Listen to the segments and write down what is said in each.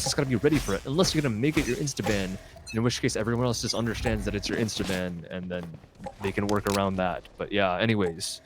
else just gotta be ready for it. Unless you're gonna make it your insta-ban, in which case everyone else just understands that it's your insta-ban, and then they can work around that. But yeah, anyways,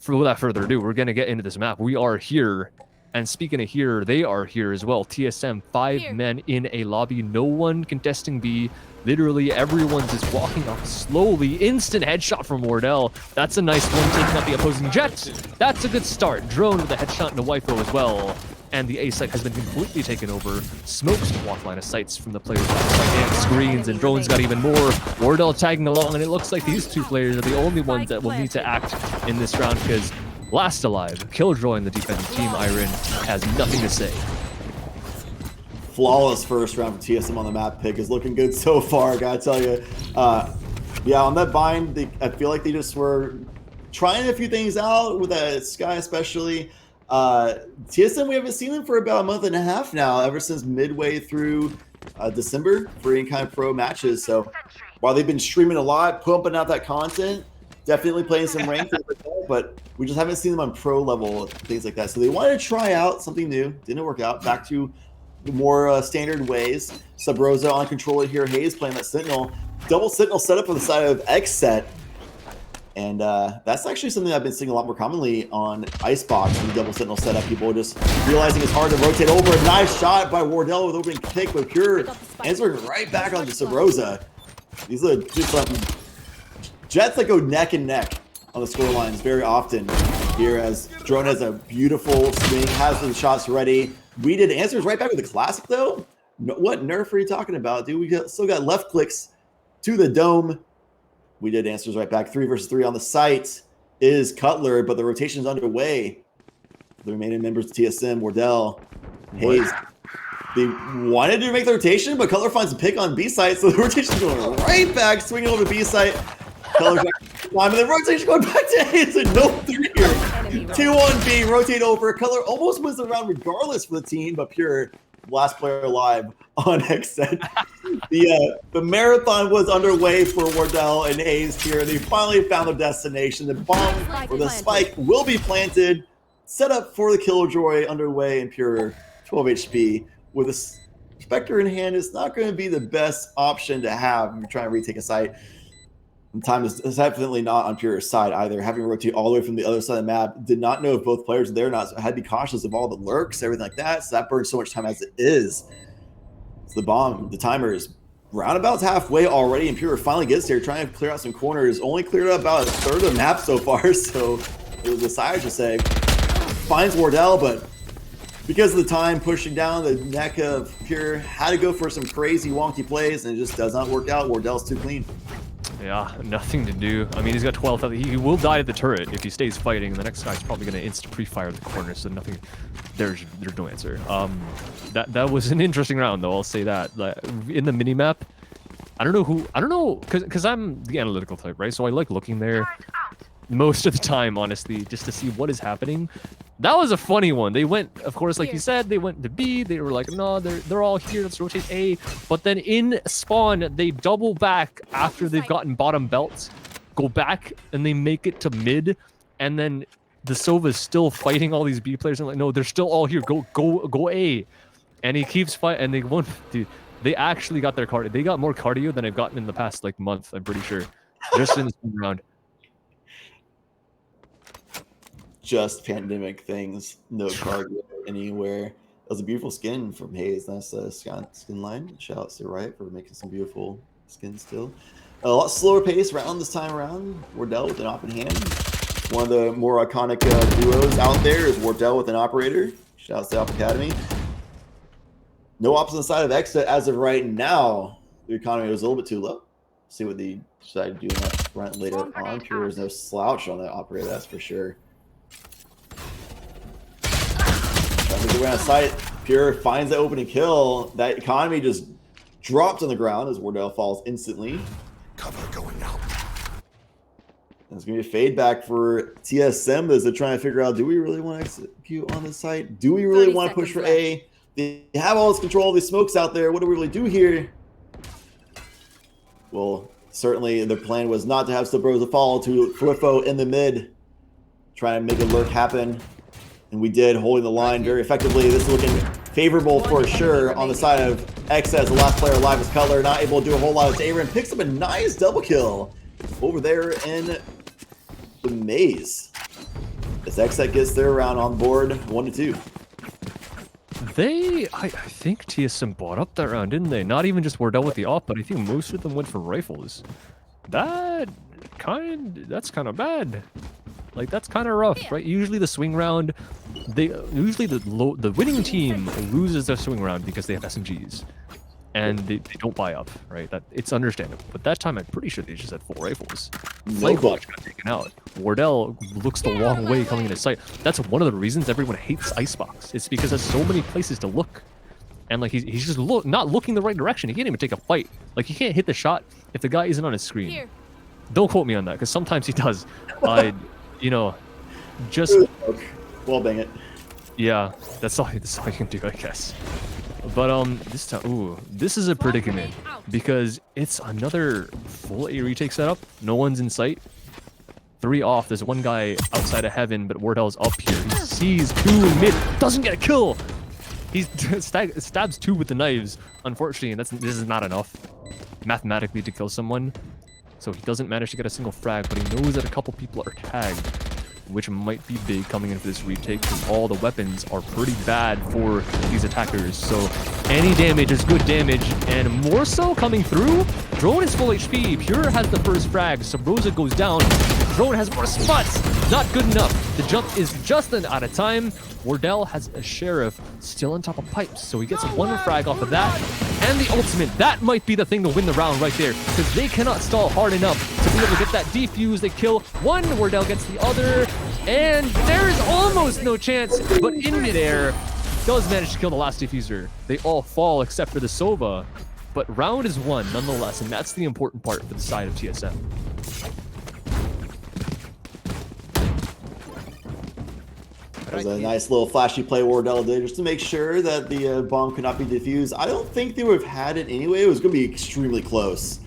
without further ado, we're gonna get into this map. We are here, and speaking of here, they are here as well. TSM, 5 men in a lobby, no one contesting B. Literally everyone's just walking up slowly. Instant headshot from Wardell. That's a nice one, taking out the opposing jet. That's a good start. Drone with a headshot into Wifo as well. And the A site has been completely taken over. Smokes to block line of sights from the players and screens, and Drone's got even more. Wardell tagging along, and it looks like these two players are the only ones that will need to act in this round, because last alive, Killjoy and the defensive team, Iron, has nothing to say. Flawless first round for TSM on the map pick is looking good so far, gotta tell you. Yeah, on that bind, I feel like they just were trying a few things out with that Sky especially. TSM, we haven't seen them for about a month and a half now, ever since midway through December for in-kind pro matches. So while they've been streaming a lot, pumping out that content, definitely playing some ranked, but we just haven't seen them on pro level, things like that. So they wanted to try out something new, didn't work out. Back to the more standard ways. Sub Rosa on controller here. Hayes playing that Sentinel. Double Sentinel setup on the side of XSET. And that's actually something I've been seeing a lot more commonly on Icebox in the double Sentinel setup. People just realizing it's hard to rotate over. A nice shot by Wardell with opening pick, but Pure answering right back onto Sub Rosa. These are just jets that go neck and neck on the score lines very often here, as Drone has a beautiful swing, has the shots ready. We did answers right back with the classic though. What nerf are you talking about, dude? We still got left clicks to the dome. We did answers right back. 3 versus 3 on the site is Cutler, but the rotation is underway. The remaining members of TSM, Wardell, Hayes. They wanted to make the rotation, but Cutler finds a pick on B site, so the rotation's going right back, swinging over to B site. Cutler's back to climb, and then rotation going back to Hayes. A no 3 here. 2 on B, rotate over. Cutler almost wins the round regardless for the team, but Pure, last player alive on XSET. The marathon was underway for Wardell and Hayes here. They finally found their destination. The bomb or the spike will be planted. Set up for the Killjoy underway, and Pure 12 HP with a Spectre in hand is not going to be the best option to have when you're trying to retake a site. And time is definitely not on Pure's side either. Having to rotate all the way from the other side of the map, did not know if both players were there or not, so I had to be cautious of all the lurks, everything like that. So that burns so much time as it is. So the timer is roundabouts halfway already, and Pure finally gets there, trying to clear out some corners. Only cleared out about a third of the map so far, so it was decided to say. Finds Wardell, but because of the time pushing down the neck of Pure, had to go for some crazy wonky plays, and it just does not work out. Wardell's too clean. Yeah, nothing to do. I mean, he's got 12 health. He will die at the turret if he stays fighting. The next guy's probably going to insta pre-fire the corner, so nothing. There's no answer. That was an interesting round, though. I'll say that. Like, in the minimap, I don't know, because I'm the analytical type, right? So I like looking there most of the time, honestly, just to see what is happening. That was a funny one. They went, of course, like you said, they went to B. They were like, no, they're all here. Let's rotate A. But then in spawn, they double back after they've gotten bottom belts, go back, and they make it to mid. And then the Sova's still fighting all these B players. And like, no, they're still all here. Go A. And he keeps fighting. And they won. Dude, they actually got their cardio. They got more cardio than I've gotten in the past like month, I'm pretty sure. Just in this round. Just pandemic things, no cardio anywhere. It was a beautiful skin from Hayes. That's a skin line. Shout out to Riot for making some beautiful skins still. A lot slower pace round this time around. Wardell with an op in hand. One of the more iconic duos out there is Wardell with an operator. Shout out to Op Academy. No ops on the side of XSET as of right now. The economy was a little bit too low. See what they decide to do in that front later on. Pure is no slouch on that operator, that's for sure. Around sight, Pure finds the opening kill. That economy just drops on the ground as Wardell falls instantly. Cover going out. There's gonna be a fade back for TSM as they're trying to figure out: do we really want to execute on this site? Do we really want to push for A? They have all this control, these smokes out there. What do we really do here? Well, certainly their plan was not to have Sub Rosa fall to Flifo in the mid, trying to make a lurk happen. And we did, holding the line very effectively. This is looking favorable for sure on the side of XS. The last player alive is Cutler, not able to do a whole lot. Aaron picks up a nice double kill over there in the maze. As XSET gets their round on board, 1-2. I think TSM bought up that round, didn't they? Not even just Wardell with the off, but I think most of them went for rifles. That's kind of bad. Like, that's kind of rough, right? Usually the swing round, the winning team loses their swing round because they have SMGs. And they don't buy up, right? It's understandable. But that time, I'm pretty sure they just had full rifles. Flank watch got taken out. Wardell looks the wrong way coming into sight. That's one of the reasons everyone hates Icebox. It's because there's so many places to look. And like he's just not looking the right direction. He can't even take a fight. Like he can't hit the shot if the guy isn't on his screen. Here. Don't quote me on that, because sometimes he does. You know, just well, dang it. Yeah, that's all you can do, I guess. But this time, this is a predicament because it's another full A retake setup. No one's in sight. 3 off. There's one guy outside of heaven, but Wardell's up here. He sees 2 in mid, doesn't get a kill. He stabs 2 with the knives. Unfortunately, and this is not enough mathematically to kill someone. So he doesn't manage to get a single frag, but he knows that a couple people are tagged, which might be big coming in for this retake because all the weapons are pretty bad for these attackers. So any damage is good damage, and more so coming through. Drone is full HP. Pure has the first frag. Sabrosa goes down. Drone has more spots. Not good enough. The jump is just out of time. Wardell has a Sheriff still on top of pipes, so he gets 1 frag off of that. And the ultimate, that might be the thing to win the round right there, because they cannot stall hard enough to be able to get that defuse. They kill 1, Wardell gets the other, and there is almost no chance, but in midair, does manage to kill the last diffuser. They all fall except for the Sova, but round is won nonetheless, and that's the important part for the side of TSM. That was a nice little flashy play Wardell did just to make sure that the bomb could not be defused. I don't think they would have had it anyway. It was going to be extremely close.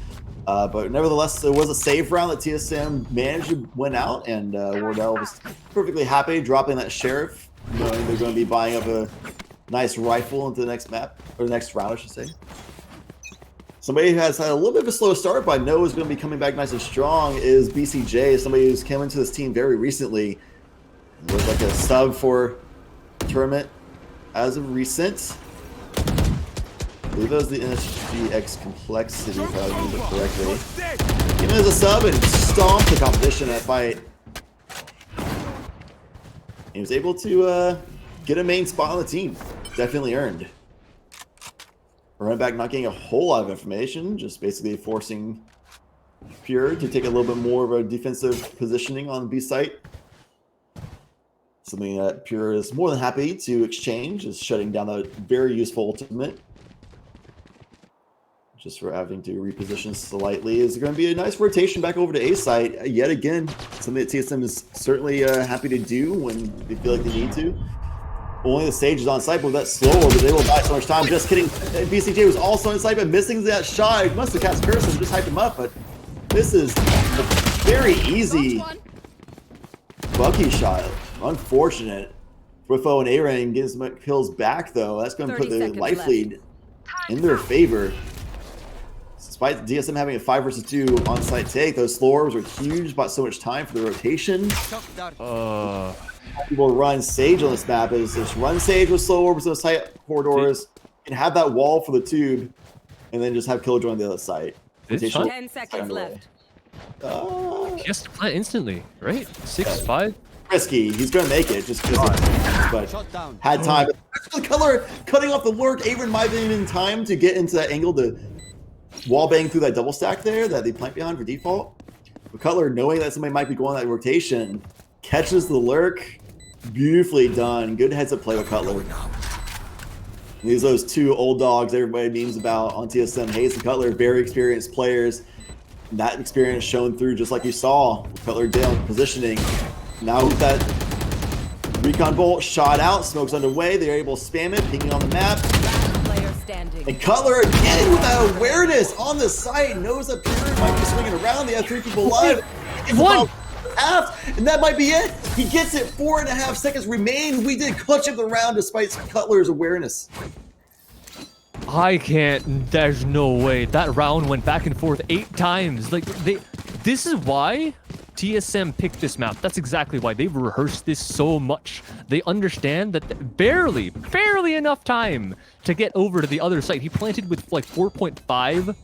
But nevertheless, it was a save round that TSM managed to win out, and Wardell was perfectly happy dropping that Sheriff, knowing they're going to be buying up a nice rifle into the next map, or the next round, I should say. Somebody who has had a little bit of a slow start, but I know is going to be coming back nice and strong is BCJ, somebody who's come into this team very recently. Was like a sub for tournament as of recent. I believe that was the NSGX Complexity, if I remember correctly. Came in as a sub and stomped the competition in that fight. He was able to get a main spot on the team. Definitely earned. Running back not getting a whole lot of information, just basically forcing Pure to take a little bit more of a defensive positioning on the B site. Something that Pure is more than happy to exchange is shutting down the very useful ultimate. Just for having to reposition slightly. Is going to be a nice rotation back over to A site yet again. Something that TSM is certainly happy to do when they feel like they need to. Only the Sage is on site, but that's slower, but they will buy so much time. Just kidding. BCJ was also on site, but missing that shot. He must have cast Curse and just hyped him up, but this is a very easy Bucky shot. Unfortunate. Twifo and A-Rain gets kills back, though. That's going to put the life lead in their favor. Despite DSM having a 5 versus 2 on-site take, those slowers are huge, bought so much time for the rotation. People run Sage on this map is just run Sage with slow orbs on those tight corridors and have that wall for the tube, and then just have Killjoy on the other side. 10 seconds left. He has to plant instantly, right? 6-5. Risky. He's going to make it just because but had time. The color cutting off the lurk. Avon might have been in time to get into that angle to wall bang through that double stack there that they plant behind for default. But Cutler, knowing that somebody might be going that rotation, catches the lurk. Beautifully done. Good heads up play with Cutler. These those 2 old dogs everybody memes about on TSM. Hayes and Cutler, very experienced players. That experience shown through just like you saw. Cutler down positioning. Now with that recon bolt shot out, smoke's underway. They're able to spam it, pinging on the map. And Cutler again with that awareness on the site, knows that Pure might be swinging around. They have 3 people alive. half, and that might be it. He gets it. 4.5 seconds remain. We did clutch up the round despite Cutler's awareness. I can't. There's no way. That round went back and forth 8 times. Like, this is why TSM picked this map. That's exactly why. They've rehearsed this so much. They understand that barely enough time to get over to the other side. He planted with like 4.5.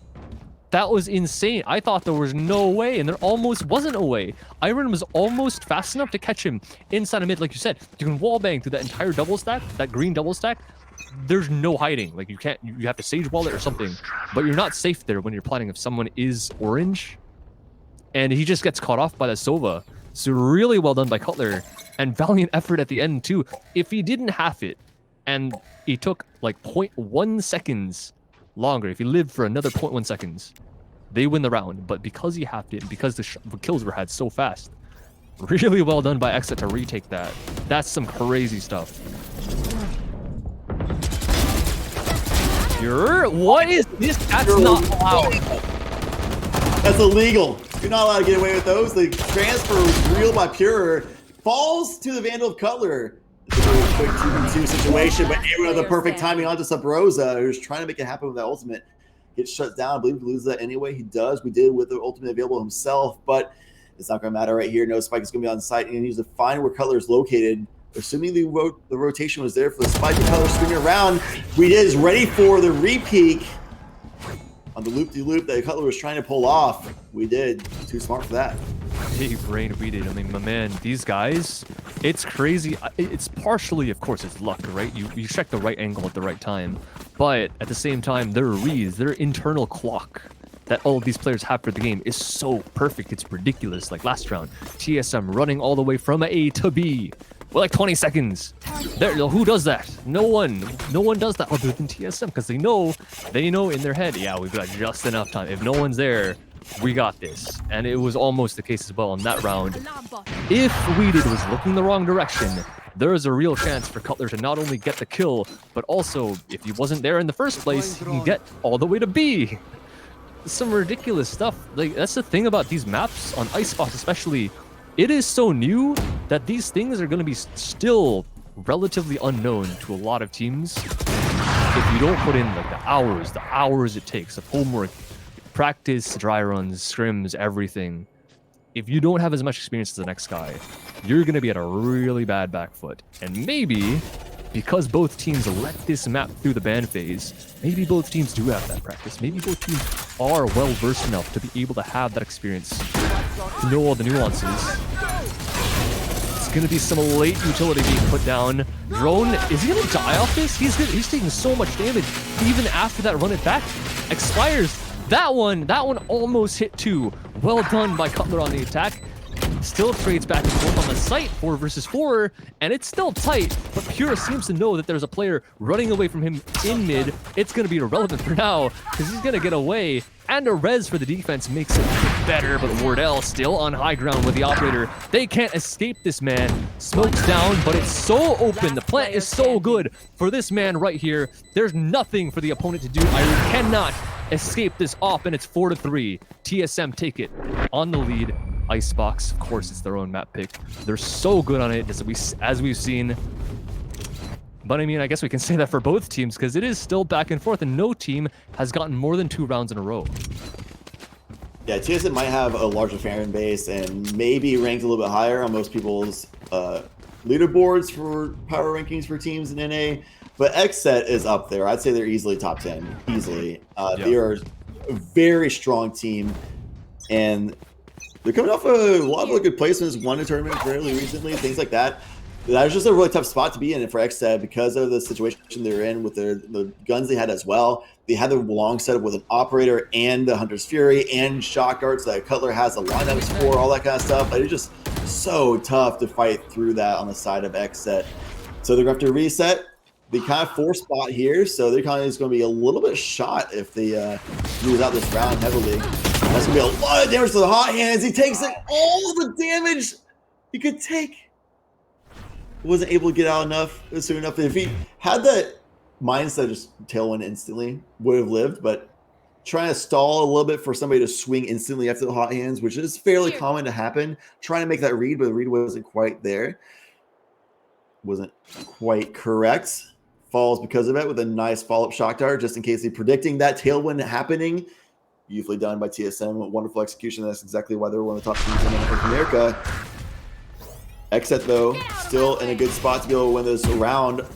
That was insane. I thought there was no way, and there almost wasn't a way. Iron was almost fast enough to catch him inside of mid, like you said. You can wallbang through that entire double stack, that green double stack. There's no hiding. Like, you can't, you have to sage wall it or something, but you're not safe there when you're planning if someone is orange. And he just gets caught off by the Sova. So really well done by Cutler, and valiant effort at the end too. If he didn't half it, and he took like 0.1 seconds longer, if he lived for another 0.1 seconds, they win the round. But because he halved it, and because the kills were had so fast, really well done by XSET to retake that. That's some crazy stuff. What is this? That's not allowed. That's illegal. You're not allowed to get away with those. The transfer was real by Pure. Falls to the Vandal of Cutler. It's a really quick 2v2 situation, but everyone had the perfect timing onto Subrosa, who's trying to make it happen with that ultimate. Gets shut down. I believe he loses that anyway. He does. We did with the ultimate available himself, but it's not going to matter right here. No spike is going to be on site, and he needs to find where Cutler is located. Assuming the rotation was there for the spike, and Cutler swinging around. We did is ready for the repeak on the loop-de-loop that Cutler was trying to pull off. We did. Too smart for that. Hey, brain, we did. I mean, my man, these guys, it's crazy. It's partially, of course, it's luck, right? You check the right angle at the right time. But at the same time, their reads, their internal clock that all of these players have for the game is so perfect. It's ridiculous. Like last round, TSM running all the way from A to B. Well, like 20 seconds. Who does that? No one does that other than TSM, because they know in their head, yeah, we've got just enough time. If no one's there, we got this. And it was almost the case as well in that round. If Weeded was looking the wrong direction, there is a real chance for Cutler to not only get the kill, but also, if he wasn't there in the first place, he can get all the way to B. Some ridiculous stuff. Like, that's the thing about these maps on Icebox especially. It is so new that these things are going to be still relatively unknown to a lot of teams if you don't put in like the hours it takes of homework, practice, dry runs, scrims, everything. If you don't have as much experience as the next guy, you're going to be at a really bad back foot. And maybe because both teams let this map through the ban phase, maybe both teams do have that practice. Maybe both teams are well versed enough to be able to have that experience, to know all the nuances. It's gonna be some late utility being put down. Drone, is he gonna die off this? He's taking so much damage even after that run it back expires. That one almost hit too. Well done by Cutler on the attack. Still trades back and forth on the site, 4 versus 4, and it's still tight, but Pure seems to know that there's a player running away from him in mid. It's going to be irrelevant for now, because he's going to get away, and a res for the defense makes it better, but Wardell still on high ground with the operator. They can't escape this man. Smoke's down, but it's so open. The plant is so good for this man right here. There's nothing for the opponent to do. Iron cannot escape this off, and it's 4-3. TSM take it on the lead. Icebox, of course, it's their own map pick. They're so good on it, as we've seen. But I mean, I guess we can say that for both teams, because it is still back and forth, and no team has gotten more than 2 rounds in a row. Yeah, TSM might have a larger fan base and maybe ranked a little bit higher on most people's leaderboards for power rankings for teams in NA. But XSET is up there. I'd say they're easily top 10, easily. They are a very strong team, and they're coming off a lot of really good placements, won a tournament fairly recently, things like that. That was just a really tough spot to be in for XSET because of the situation they're in with the guns they had as well. They had the long setup with an operator and the Hunter's Fury and shot guards that Cutler has the lineups for, all that kind of stuff. Like, it's just so tough to fight through that on the side of XSET. So they're going to have to reset. They kind of 4 spot here, so they're kind of just going to be a little bit shot if they lose out this round heavily. That's going to be a lot of damage to the hot hands. He takes it, all the damage he could take. Wasn't able to get out enough soon enough. If he had that mindset, just tailwind instantly, would have lived, but trying to stall a little bit for somebody to swing instantly after the hot hands, which is fairly common to happen. Trying to make that read, but the read wasn't quite there. Wasn't quite correct. Falls because of it with a nice follow-up shock dart, just in case they're predicting that tailwind happening. Beautifully done by TSM. Wonderful execution. That's exactly why they're one of the top teams in North America. XSET, though, still in a good spot to be able to win this round.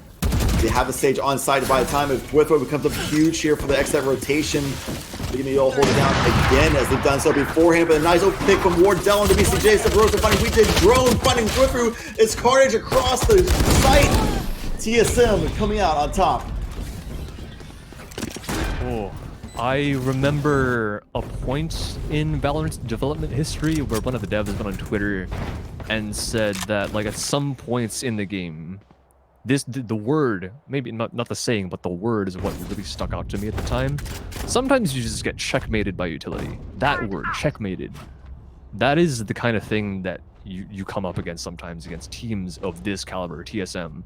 They have the stage on side by the time if Qualifier becomes up huge here for the XSET rotation. They're going to be able to hold it down again as they've done so beforehand. But a nice open pick from Wardell into BCJ. Sub Rosa finding We Did Drone, finding Qualifier. It's carnage across the site. TSM coming out on top. Oh, I remember a point in Valorant's development history where one of the devs went on Twitter and said that, like, at some points in the game, the word, maybe not the saying, but the word is what really stuck out to me at the time. Sometimes you just get checkmated by utility. That word, checkmated. That is the kind of thing that you come up against sometimes against teams of this caliber, TSM.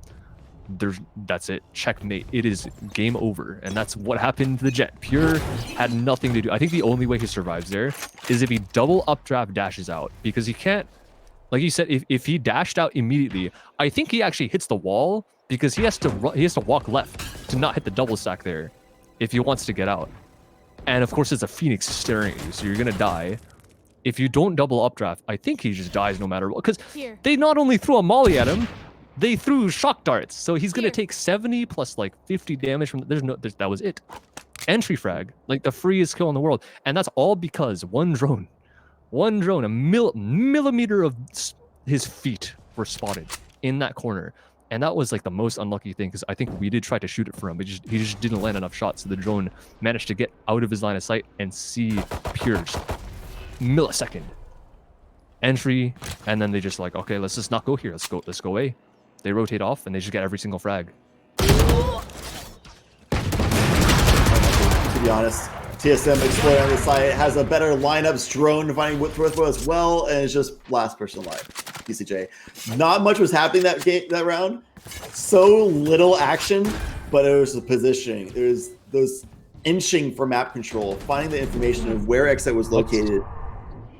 That's it, checkmate. It is game over, and that's what happened to the Jet. Pure had nothing to do. I think the only way he survives there is if he double updraft dashes out, because he can't, like you said, if he dashed out immediately, I think he actually hits the wall because he has to walk left to not hit the double stack there if he wants to get out. And of course it's a Phoenix staring at you, so you're gonna die. If you don't double updraft, I think he just dies no matter what, because they not only threw a molly at him, they threw shock darts, so he's gonna take 70 plus like 50 damage from. That was it. Entry frag, like the freest kill in the world, and that's all because one drone, a millimeter of his feet were spotted in that corner, and that was like the most unlucky thing because I think we did try to shoot it for him, but he just didn't land enough shots, so the drone managed to get out of his line of sight and see Pure millisecond entry, and then they just like, okay, let's just not go here. Let's go away. They rotate off and they just get every single frag. To be honest, TSM Explorer on the side has a better lineups drone finding Whitworth as well, and it's just last person alive. BCJ. Not much was happening that round. So little action, but it was the positioning. It was those inching for map control, finding the information of where XSET was located,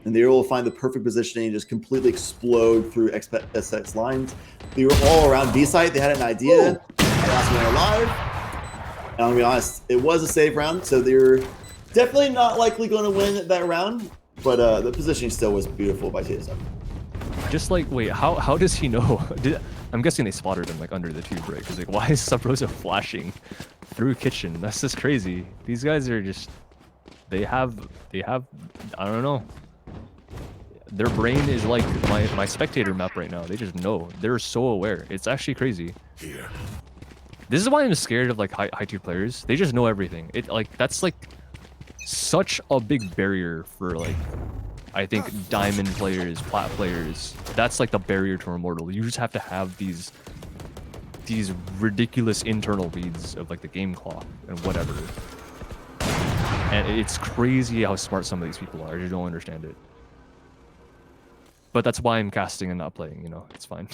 and they were able to find the perfect positioning and just completely explode through XSET's lines. They were all around B site. They had an idea. Last one alive. And I'll be honest, it was a save round, so they're definitely not likely going to win that round. But the positioning still was beautiful by TSM. Just like, wait, how does he know? I'm guessing they spotted him like under the tube, right? Because like, why is Sub Rosa flashing through kitchen? That's just crazy. These guys are just, they have, I don't know. Their brain is like my spectator map right now. They just know. They're so aware. It's actually crazy. Here. This is why I'm scared of like high tier players. They just know everything. That's like such a big barrier for like, I think diamond players, plat players. That's like the barrier to immortal. You just have to have these ridiculous internal reads of like the game clock and whatever. And it's crazy how smart some of these people are. I just don't understand it. But that's why I'm casting and not playing, you know, it's fine.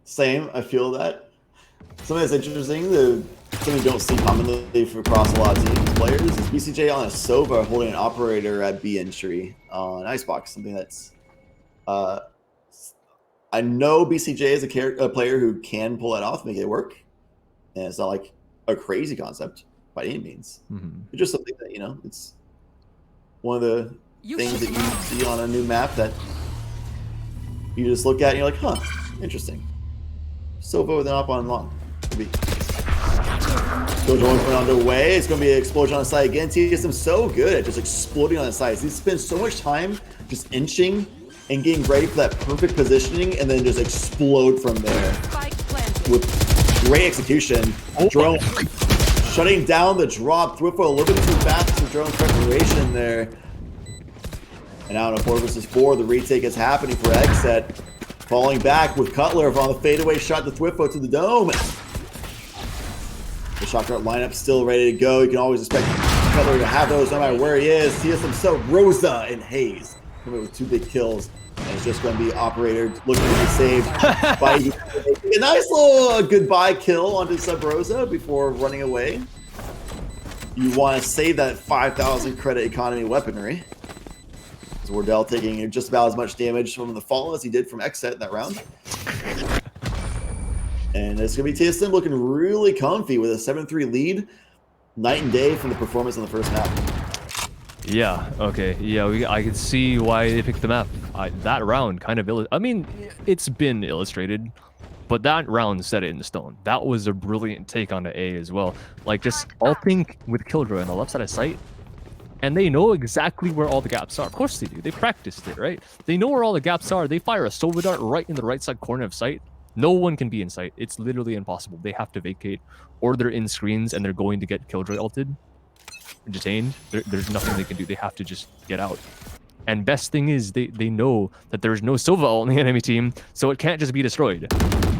Same, I feel that. Something that's interesting, something you don't see commonly across a lot of teams players, is BCJ on a Sova holding an operator at B entry on Icebox. Something that's, I know BCJ is a player who can pull that off, make it work. And it's not like a crazy concept by any means. Mm-hmm. It's just something that, you know, it's one of the things that you see on a new map that you just look at and you're like, huh, interesting. Sova with an op on long. Still going for underway. It's going to be an explosion on the side again. TSM so good at just exploding on the sides. He spends so much time just inching and getting ready for that perfect positioning and then just explode from there. With great execution. Drone shutting down the drop. Thwifo a little bit too fast for Drone's preparation there. And now in a 4 versus 4, the retake is happening for XSET. Falling back with Cutler on the fadeaway shot to Thwifo to the dome. The shotgun lineup still ready to go. You can always expect Cutler to have those no matter where he is. TSM so Rosa and Hayes coming with 2 big kills. And it's just going to be operator looking to be saved by a nice little goodbye kill onto Sub Rosa before running away. you want to save that 5,000 credit economy weaponry. As Wardell taking just about as much damage from the fall as he did from XSET in that round. And it's going to be TSM looking really comfy with a 7-3 lead. Night and day from the performance on the first map. Yeah, okay. Yeah, I can see why they picked the map. That round kind of... I mean, it's been illustrated, but that round set it in stone. That was a brilliant take on the A as well. Like, just ulting with Killjoy on the left side of sight, and they know exactly where all the gaps are. Of course they do. They practiced it, right? They know where all the gaps are. They fire a Sova Dart right in the right side corner of sight. No one can be in sight. It's literally impossible. They have to vacate, or they're in screens and they're going to get Killjoy ulted, detained. There's nothing they can do. They have to just get out. And best thing is they know that there's no Sova ult on the enemy team, so it can't just be destroyed.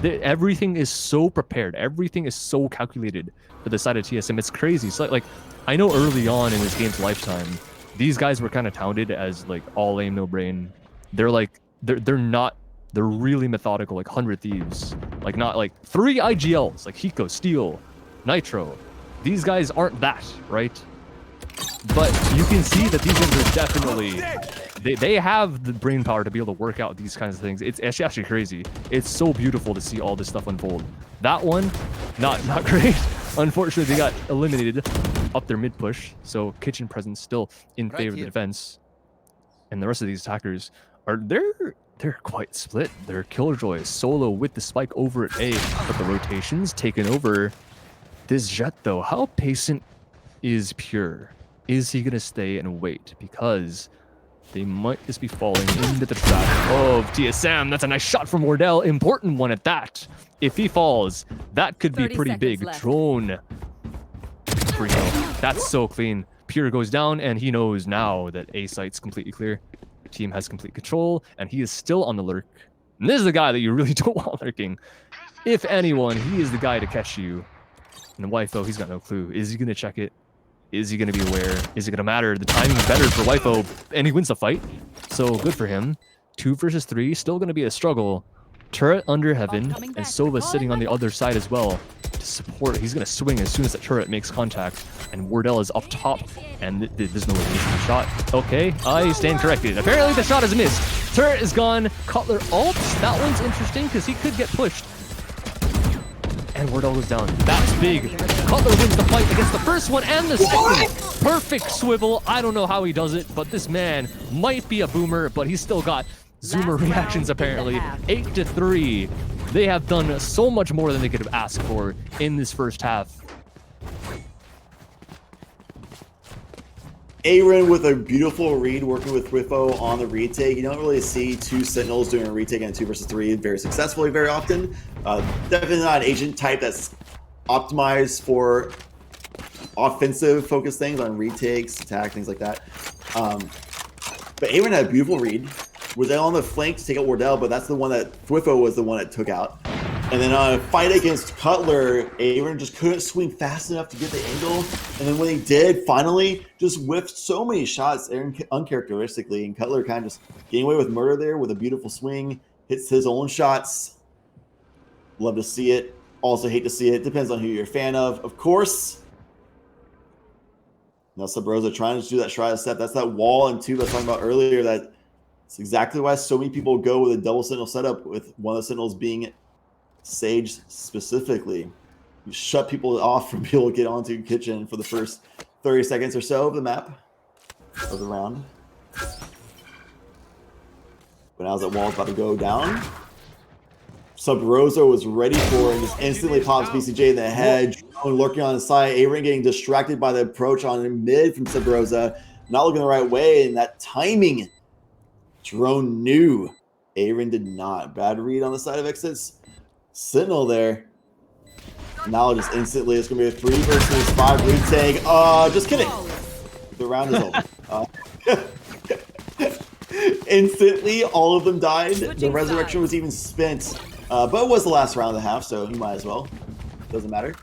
Everything is so prepared. Everything is so calculated for the side of TSM. It's crazy. So like, I know early on in this game's lifetime, these guys were kind of touted as like all aim, no brain. They're like, they're not. They're really methodical, like 100 Thieves. Like, not like 3 IGLs, like Hiko, Steel, Nitro. These guys aren't that, right? But you can see that these guys are definitely... They have the brain power to be able to work out these kinds of things. It's actually crazy. It's so beautiful to see all this stuff unfold. That one, not great. Unfortunately, they got eliminated up their mid push. So Kitchen presence still in favor of the defense. And the rest of these attackers are... They're quite split. They're Killjoy solo with the spike over at A, but the rotation's taken over. This Jett, though, how patient is Pure? Is he going to stay and wait? Because they might just be falling into the trap of TSM. That's a nice shot from Wardell. Important one at that. If he falls, that could be pretty big. Left. Drone. That's so clean. Pure goes down, and he knows now that A site's completely clear. Team has complete control, and he is still on the lurk. And this is the guy that you really don't want lurking. If anyone, he is the guy to catch you. And the Wifo, he's got no clue. Is he going to check it? Is he going to be aware? Is it going to matter? The timing's better for Wifo, and he wins the fight. So good for him. 2 versus 3, still going to be a struggle. Turret under heaven, and Sova sitting on the other side as well to support. He's going to swing as soon as the turret makes contact, and Wardell is up top, and there's no way to miss the shot. Okay, I stand corrected. Apparently the shot is missed. Turret is gone. Cutler ults. That one's interesting because he could get pushed. And Wardell goes down. That's big. Cutler wins the fight against the first one and the second. Perfect swivel. I don't know how he does it, but this man might be a boomer, but he's still got Zoomer reactions apparently. 8-3. They have done so much more than they could have asked for in this first half. Aaron with a beautiful read working with Wifo on the retake. You don't really see 2 Sentinels doing a retake in a 2 versus 3 very successfully very often. Definitely not an agent type that's optimized for offensive focused things on retakes, attack, things like that. But Aaron had a beautiful read. Wardell on the flank to take out Wardell, but that's the one that Wifo was the one that took out. And then on a fight against Cutler, Aaron just couldn't swing fast enough to get the angle. And then when he did, finally, just whiffed so many shots, Aaron uncharacteristically. And Cutler kind of just getting away with murder there with a beautiful swing. Hits his own shots. Love to see it. Also hate to see it. Depends on who you're a fan of course. Now Sabrosa trying to do that Shroud step. That's that wall and 2 that I was talking about earlier. That's exactly why so many people go with a double Sentinel setup, with one of the Sentinels being Sage specifically. You shut people off from being able to get onto Kitchen for the first 30 seconds or so of the map, of the round. But now that wall's about to go down, Sub-Rosa was ready for it and just instantly pops BCJ in the head. Drone lurking on the side. Aaron getting distracted by the approach on mid from Sub-Rosa. Not looking the right way, and that timing. Drone knew. Aaron did not. Bad read on the side of XSET. Sentinel there. Now just instantly it's going to be a 3 versus 5 retake. Just kidding. The round is over. Instantly, all of them died. The resurrection was even spent. But it was the last round of the half, so you might as well. Doesn't matter.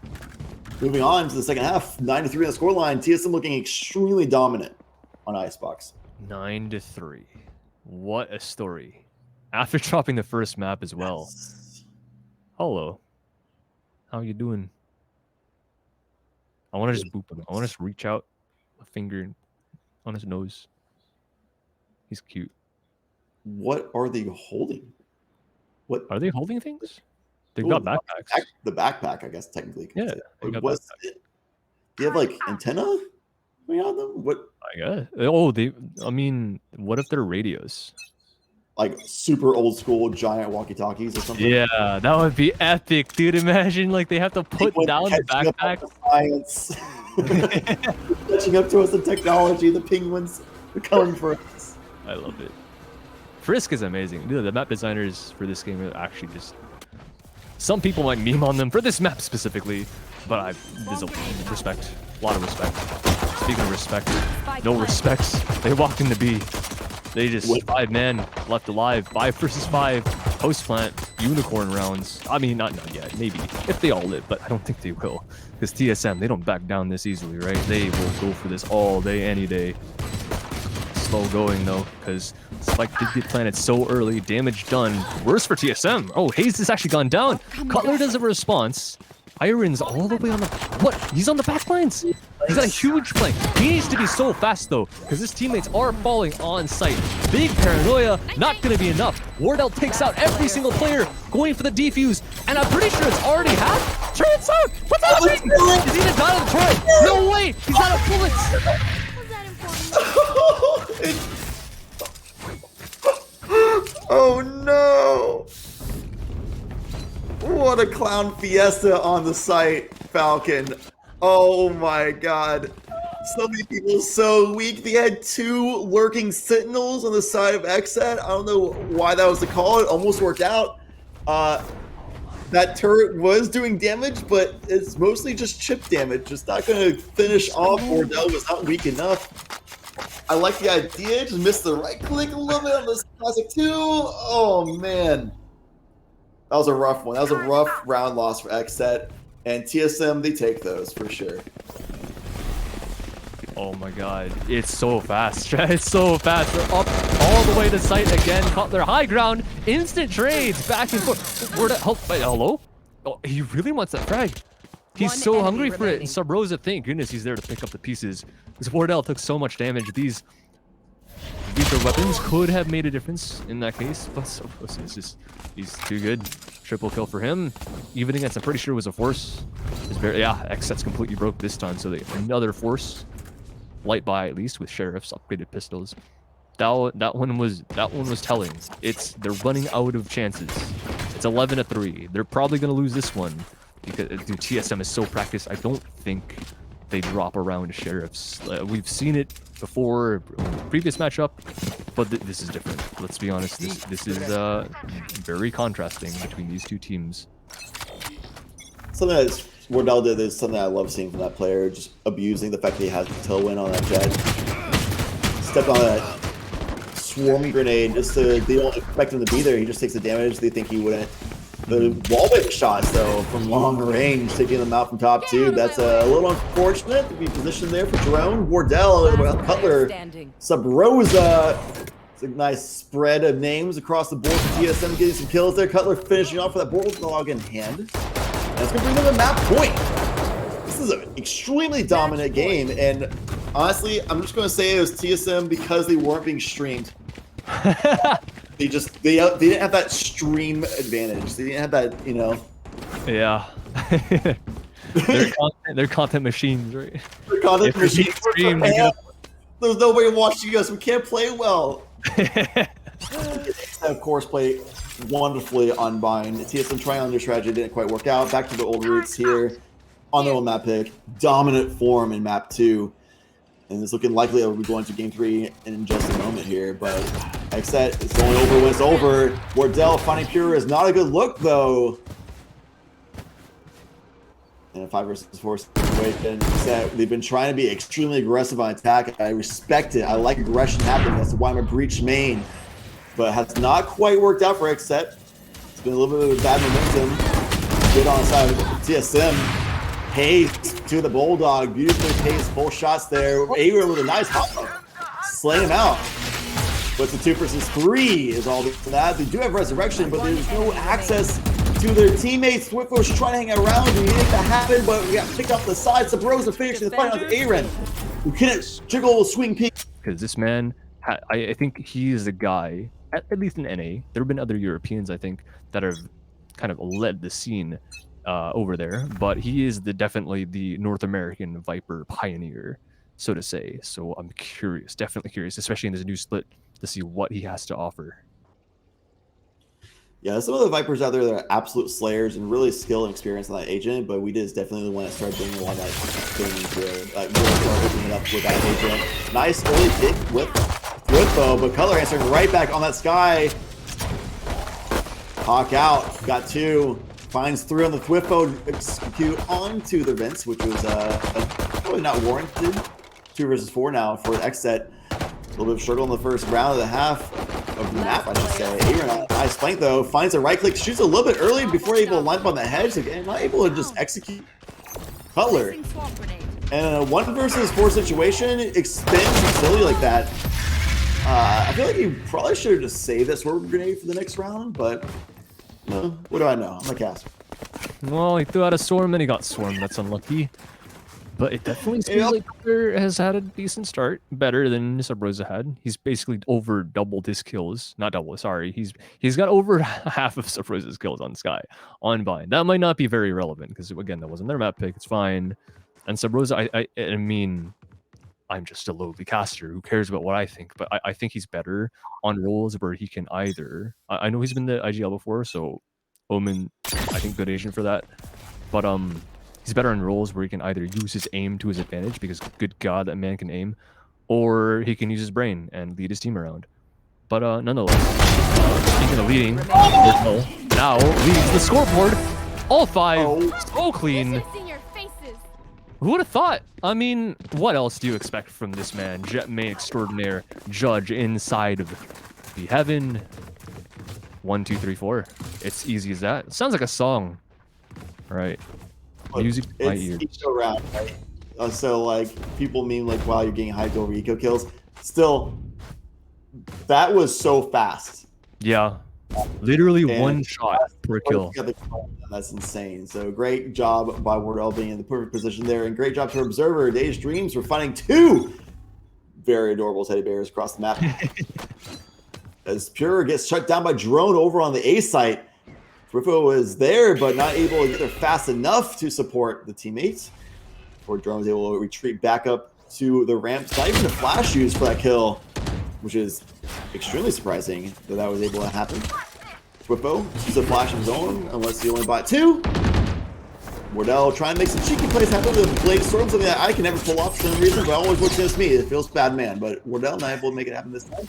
Moving on to the second half. 9-3 on the scoreline. TSM looking extremely dominant on Icebox. 9-3. What a story. After dropping the first map as well. Yes. Hello. How you doing? I want to just boop him. I want to just reach out a finger on his nose. He's cute. What are they holding? What are they holding things? They've got backpacks. The backpack, I guess, technically. Yeah. What's it? Do you have like antenna on them? What? I guess. Oh, I mean, what if they're radios? Like super old school giant walkie-talkies or something? Yeah, that would be epic, dude. Imagine like they have to put down the backpack. Science. Catching up to us in technology. The penguins are coming for us. I love it. Frisk is amazing. Dude, the map designers for this game are actually just... Some people might meme on them for this map specifically, but there's a respect. A lot of respect. Speaking of respect, no respect. They walked into B. They just 5 men left alive. 5 versus 5. Post plant unicorn rounds. I mean, not yet. Maybe if they all live, but I don't think they will. Because TSM, they don't back down this easily, right? They will go for this all day, any day. Slow going though, because Spike did get planted so early. Damage done. Worse for TSM. Oh, Hayes has actually gone down. Cutler does a response. Iron's all the way on the... What? He's on the back lines. He's got a huge flank. He needs to be so fast, though, because his teammates are falling on site. Big paranoia. Not going to be enough. Wardell takes out every single player, going for the defuse, and I'm pretty sure it's already happened. Turret's out. What's happening? Is he gonna die on the turret? No way. He's out of bullets. Oh no! What a clown fiesta on the site, Falcon. Oh my god. So many people so weak. They had 2 lurking sentinels on the side of XSET. I don't know why that was the call. It almost worked out. That turret was doing damage, but it's mostly just chip damage. It's not going to finish off. Wardell was not weak enough. I like the idea. Just missed the right click a little bit on this classic 2. Oh man. That was a rough one. That was a rough round loss for XSET. And TSM, they take those for sure. Oh my god. It's so fast. It's so fast. They're up all the way to site again. Caught their high ground. Instant trades back and forth. Where to help? Hello? Oh, he really wants that frag. He's so hungry for it. And Sub Rosa, thank goodness he's there to pick up the pieces. Because Wardell took so much damage. These weaker weapons could have made a difference in that case. But Sub Rosa is just, he's too good. Triple kill for him. Evening against, I'm pretty sure was a force. Yeah, XSET's completely broke this time. So they another force. Light by at least with sheriffs, upgraded pistols. That one was telling. They're running out of chances. It's 11-3. They're probably gonna lose this one. Because dude, TSM is so practiced. I don't think they drop around sheriffs. We've seen it before, previous matchup, but this is different. Let's be honest. This is very contrasting between these 2 teams. Something that Wardell did is something I love seeing from that player, just abusing the fact that he has the tailwind on that jet. Stepped on that swarm grenade just so they don't expect him to be there. He just takes the damage. They think he wouldn't. The wallbang shots, though, from long range, taking them out from top 2. That's a little unfortunate to be positioned there for Jerome. Wardell, Cutler, Sub Rosa. It's a nice spread of names across the board for TSM, getting some kills there. Cutler finishing off with that Bulldog in hand. And it's going to bring them a map point. This is an extremely dominant game, and honestly, I'm just going to say it was TSM because they weren't being streamed. They didn't have that stream advantage. They didn't have that, you know. Yeah. they're content machines, right? They're content machines. Stream, there's nobody watching us. We can't play well. Of course, play wonderfully on Bind. TSM trying on their strategy didn't quite work out. Back to the old roots here on their own map pick. Dominant form in map 2. And it's looking likely that we'll be going to game 3 in just a moment here. But XSET is going over when it's over. Wardell finding Pure is not a good look, though. And a 5 versus 4 situation. They've been trying to be extremely aggressive on attack. I respect it. I like aggression happening. That's why I'm a breach main. But has not quite worked out for XSET. It's been a little bit of a bad momentum. Good on the side of TSM. Hayes to the Bulldog. Beautifully paced, full shots there. Awer with a nice hop. Slaying him out. But the 2 versus 3 is all that. They do have resurrection, but there's no access to onto their teammates. Swiftfo's trying to hang around and make that happen, but we got picked off the side. Sabrosa finishing the fight on Aaron, who couldn't jiggle a swing peak. Because this man, I think he is the guy, at least in NA. There have been other Europeans, I think, that have kind of led the scene over there, but he is definitely the North American Viper pioneer, so to say. So I'm curious, definitely curious, especially in this new split, to see what he has to offer. Yeah, some of the Vipers out there that are absolute slayers and really skill and experience on that agent, but we did definitely the one that started bringing a lot of that thing into it. Like, really started opening it up with that agent. Nice early pick with Swiftfo, but Color answering right back on that Sky. Hawk out, got 2. Finds 3 on the Swiftfo, execute onto the Vince, which was probably not warranted. 2 versus 4 now for XSET. A little bit of struggle in the first round of the half of the map, I should say. Aaron, nice flank though, finds a right click, shoots a little bit early before able to line up on the hedge. Again, not able to just execute Cutler. And in a 1 versus 4 situation, expends facility like that. I feel like you probably should have just saved that sword grenade for the next round, but no, what do I know? I'm a caster. Well, he threw out a swarm, then he got swarmed. That's unlucky. But it definitely seems like Cutler has had a decent start, better than Sabrosa had. He's basically over doubled his kills. Not double, sorry. He's got over half of Sabrosa's kills on Sky, on Bind. That might not be very relevant, because again, that wasn't their map pick. It's fine. And Sabrosa, I mean, I'm just a lowly caster. Who cares about what I think? But I think he's better on roles where he can either... I know he's been the IGL before, so Omen, I think, good agent for that. But he's better in roles where he can either use his aim to his advantage, because good god, that man can aim, or he can use his brain and lead his team around. But nonetheless, speaking of leading, now leads the scoreboard. All 5, so clean. Who would have thought? I mean, what else do you expect from this man? Jet main extraordinaire, judge inside of the heaven. 1, 2, 3, 4. It's easy as that. It sounds like a song, right? Music to my ears. Each round, right? So like people mean like, wow, you're getting hyped over eco kills. Still, that was so fast. Yeah, literally and 1 shot per kill. That's insane. So great job by Wardell being in the perfect position there, and great job to Observer. Days Dreams for finding 2 very adorable teddy bears across the map. As Pure gets shut down by Drone over on the A site. Griffo is there, but not able to get there fast enough to support the teammates. Before Drone was able to retreat back up to the ramp. Not even a flash used for that kill, which is extremely surprising that was able to happen. Whippo uses a flash of his own, unless he only bought 2. Wardell trying to make some cheeky plays happen with the Blade Storm, something that I can never pull off for some reason, but it always works against me. It feels bad, man. But Wardell not able to make it happen this time.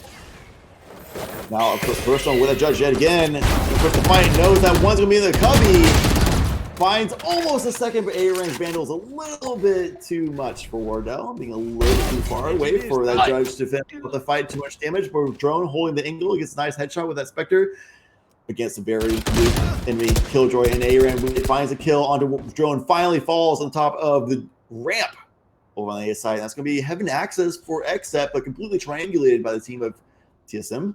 Now, first one with a judge yet again. Of course, the fight knows that one's going to be in the cubby. Finds almost a second, but A-Range Vandal's a little bit too much for Wardell. Being a little too far away for that judge to finish with the fight. Too much damage, but Drone holding the angle gets a nice headshot with that Spectre against a very weak enemy Killjoy, and A-Range finds a kill onto Drone. Finally falls on top of the ramp over on the A side. That's going to be heaven access for XSET, but completely triangulated by the team of TSM.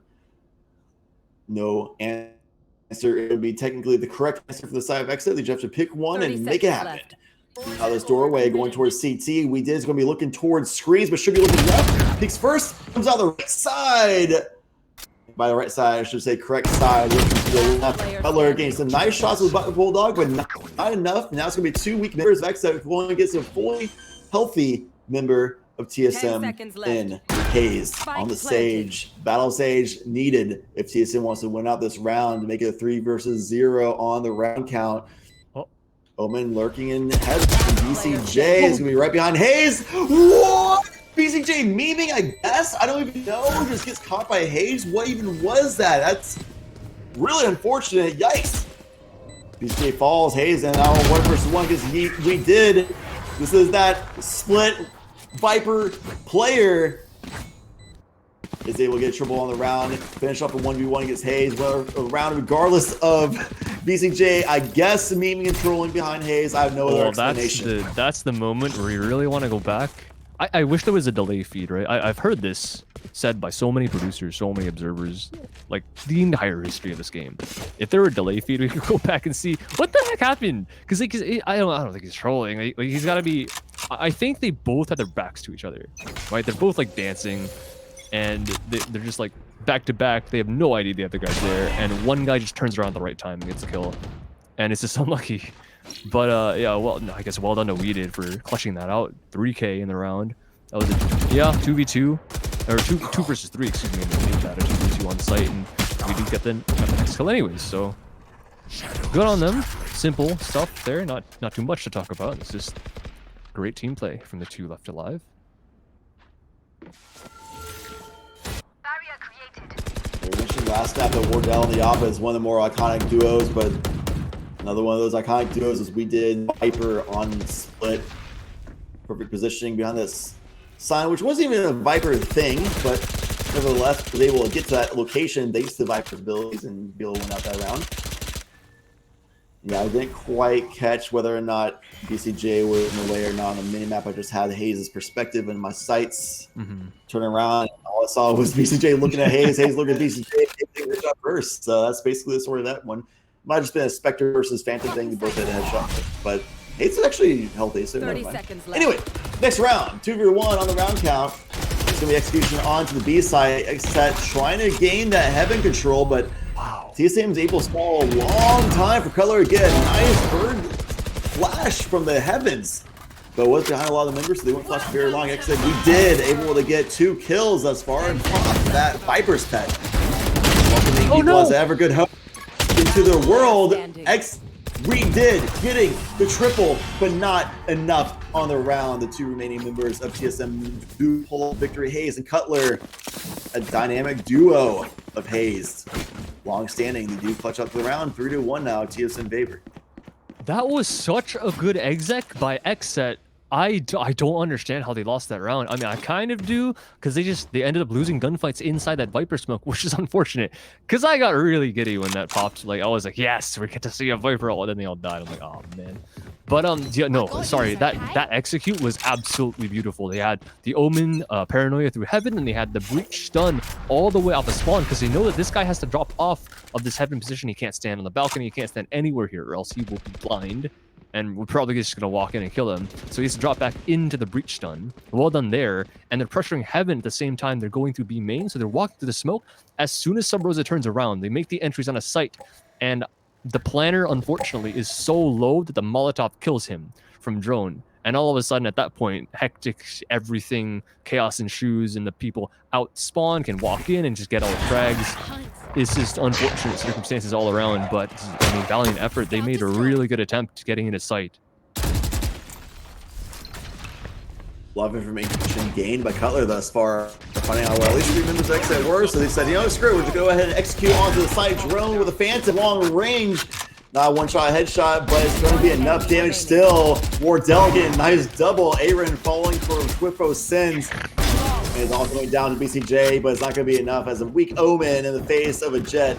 No answer. It would be technically the correct answer for the side of XSET. They just have to pick one and make it happen. Now this doorway going towards CT. We did is going to be looking towards screens, but should be looking left. Peeks first. Comes out the right side. By the right side, I should say correct side. Looking to the left. Butler getting some nice shots with Bulldog, but not enough. Now it's going to be 2 weak members of XSET. If one gets a fully healthy member of TSM in Hayes on the Sage. Battle Sage needed if TSM wants to win out this round to make it a 3 versus 0 on the round count. Omen lurking in head. BCJ is going to be right behind Hayes. What? BCJ memeing, I guess? I don't even know. Just gets caught by Hayes. What even was that? That's really unfortunate. Yikes. BCJ falls. Hayes and now 1 versus 1 gets yeet. We did. This is that split Viper player is able to get triple on the round, finish off a 1v1 against Hayes. Well, a round regardless of BCJ, I guess, memeing and trolling behind Hayes. I have no other explanation. That's the moment where you really want to go back. I wish there was a delay feed, right? I've heard this said by so many producers, so many observers, like the entire history of this game. If there were a delay feed, we could go back and see what the heck happened. Because I don't think he's trolling. Like, he's got to be. I think they both have their backs to each other, right? They're both like dancing, and they're just like back to back. They have no idea the other guy's there, and one guy just turns around at the right time and gets a kill, and it's just unlucky. But yeah, well, no, I guess well done to Weeded for clutching that out. 3K in the round. That was a, yeah, 2v2 or 2 versus 3. Excuse me. And they that a 2v2 on site, and we did get the next kill anyways. So good on them. Simple stuff there. Not too much to talk about. It's just great team play from the 2 left alive. We mentioned last snap that Wardell and the Oppa is one of the more iconic duos, but another one of those iconic duos is we did Viper on split. Perfect positioning behind this sign, which wasn't even a Viper thing, but nevertheless was able to get to that location thanks to Viper's abilities and be able to win out that round. Yeah, I didn't quite catch whether or not BCJ was in the way or not on the minimap. I just had Hayes' perspective in my sights. Turning around, all I saw was BCJ looking at Hayes, Hayes looking at BCJ, taking the shot first. So that's basically the story of that one. Might have just been a Spectre versus Phantom thing. They both had a headshot, but Hayes is actually healthy, so 30 never mind. seconds left. Anyway, next round, 2v1 on the round count. It's gonna be execution onto the B side. XSET trying to gain that heaven control, but wow, TSM is able to stall a long time for Color again. Nice bird flash from the heavens, but was behind a lot of the members, so they won't flash very long. XSET, we did able to get 2 kills thus far and pop that Viper's pet. Welcoming people as ever good hope into the world. We did getting the triple, but not enough on the round. The 2 remaining members of TSM do pull up victory. Hayes and Cutler, a dynamic duo of Hayes. Long-standing, they do clutch up to the round. 3-1 now, TSM favor. That was such a good exec by XSET. I don't understand how they lost that round. I mean, I kind of do, because they ended up losing gunfights inside that Viper smoke, which is unfortunate. Because I got really giddy when that popped. Like, I was like, yes, we get to see a Viper. And then they all died. I'm like, oh man. But yeah, no, sorry. That execute was absolutely beautiful. They had the Omen paranoia through heaven, and they had the breach stun all the way off the spawn, because they know that this guy has to drop off of this heaven position. He can't stand on the balcony. He can't stand anywhere here, or else he will be blind. And we're probably just going to walk in and kill him. So he has to drop back into the breach stun. Well done there. And they're pressuring heaven at the same time. They're going through B main. So they're walking through the smoke. As soon as Sub Rosa turns around, they make the entries on a site. And the planner, unfortunately, is so low that the Molotov kills him from drone. And all of a sudden, at that point, hectic, everything, chaos ensues, and the people out spawn can walk in and just get all the frags. It's just unfortunate circumstances all around, but I mean, valiant effort. They made a really good attempt getting into sight. A lot of information gained by Cutler thus far, finding out well, at least 3 members of XSET were, so they said, you know, screw it, we'll just go ahead and execute onto the site drone with a Phantom long range. Not a one-shot headshot, but it's going to be enough damage still. Wardell getting a nice double. Aaron falling for Twifo sins. And it's also going down to BCJ, but it's not going to be enough as a weak Omen in the face of a Jet.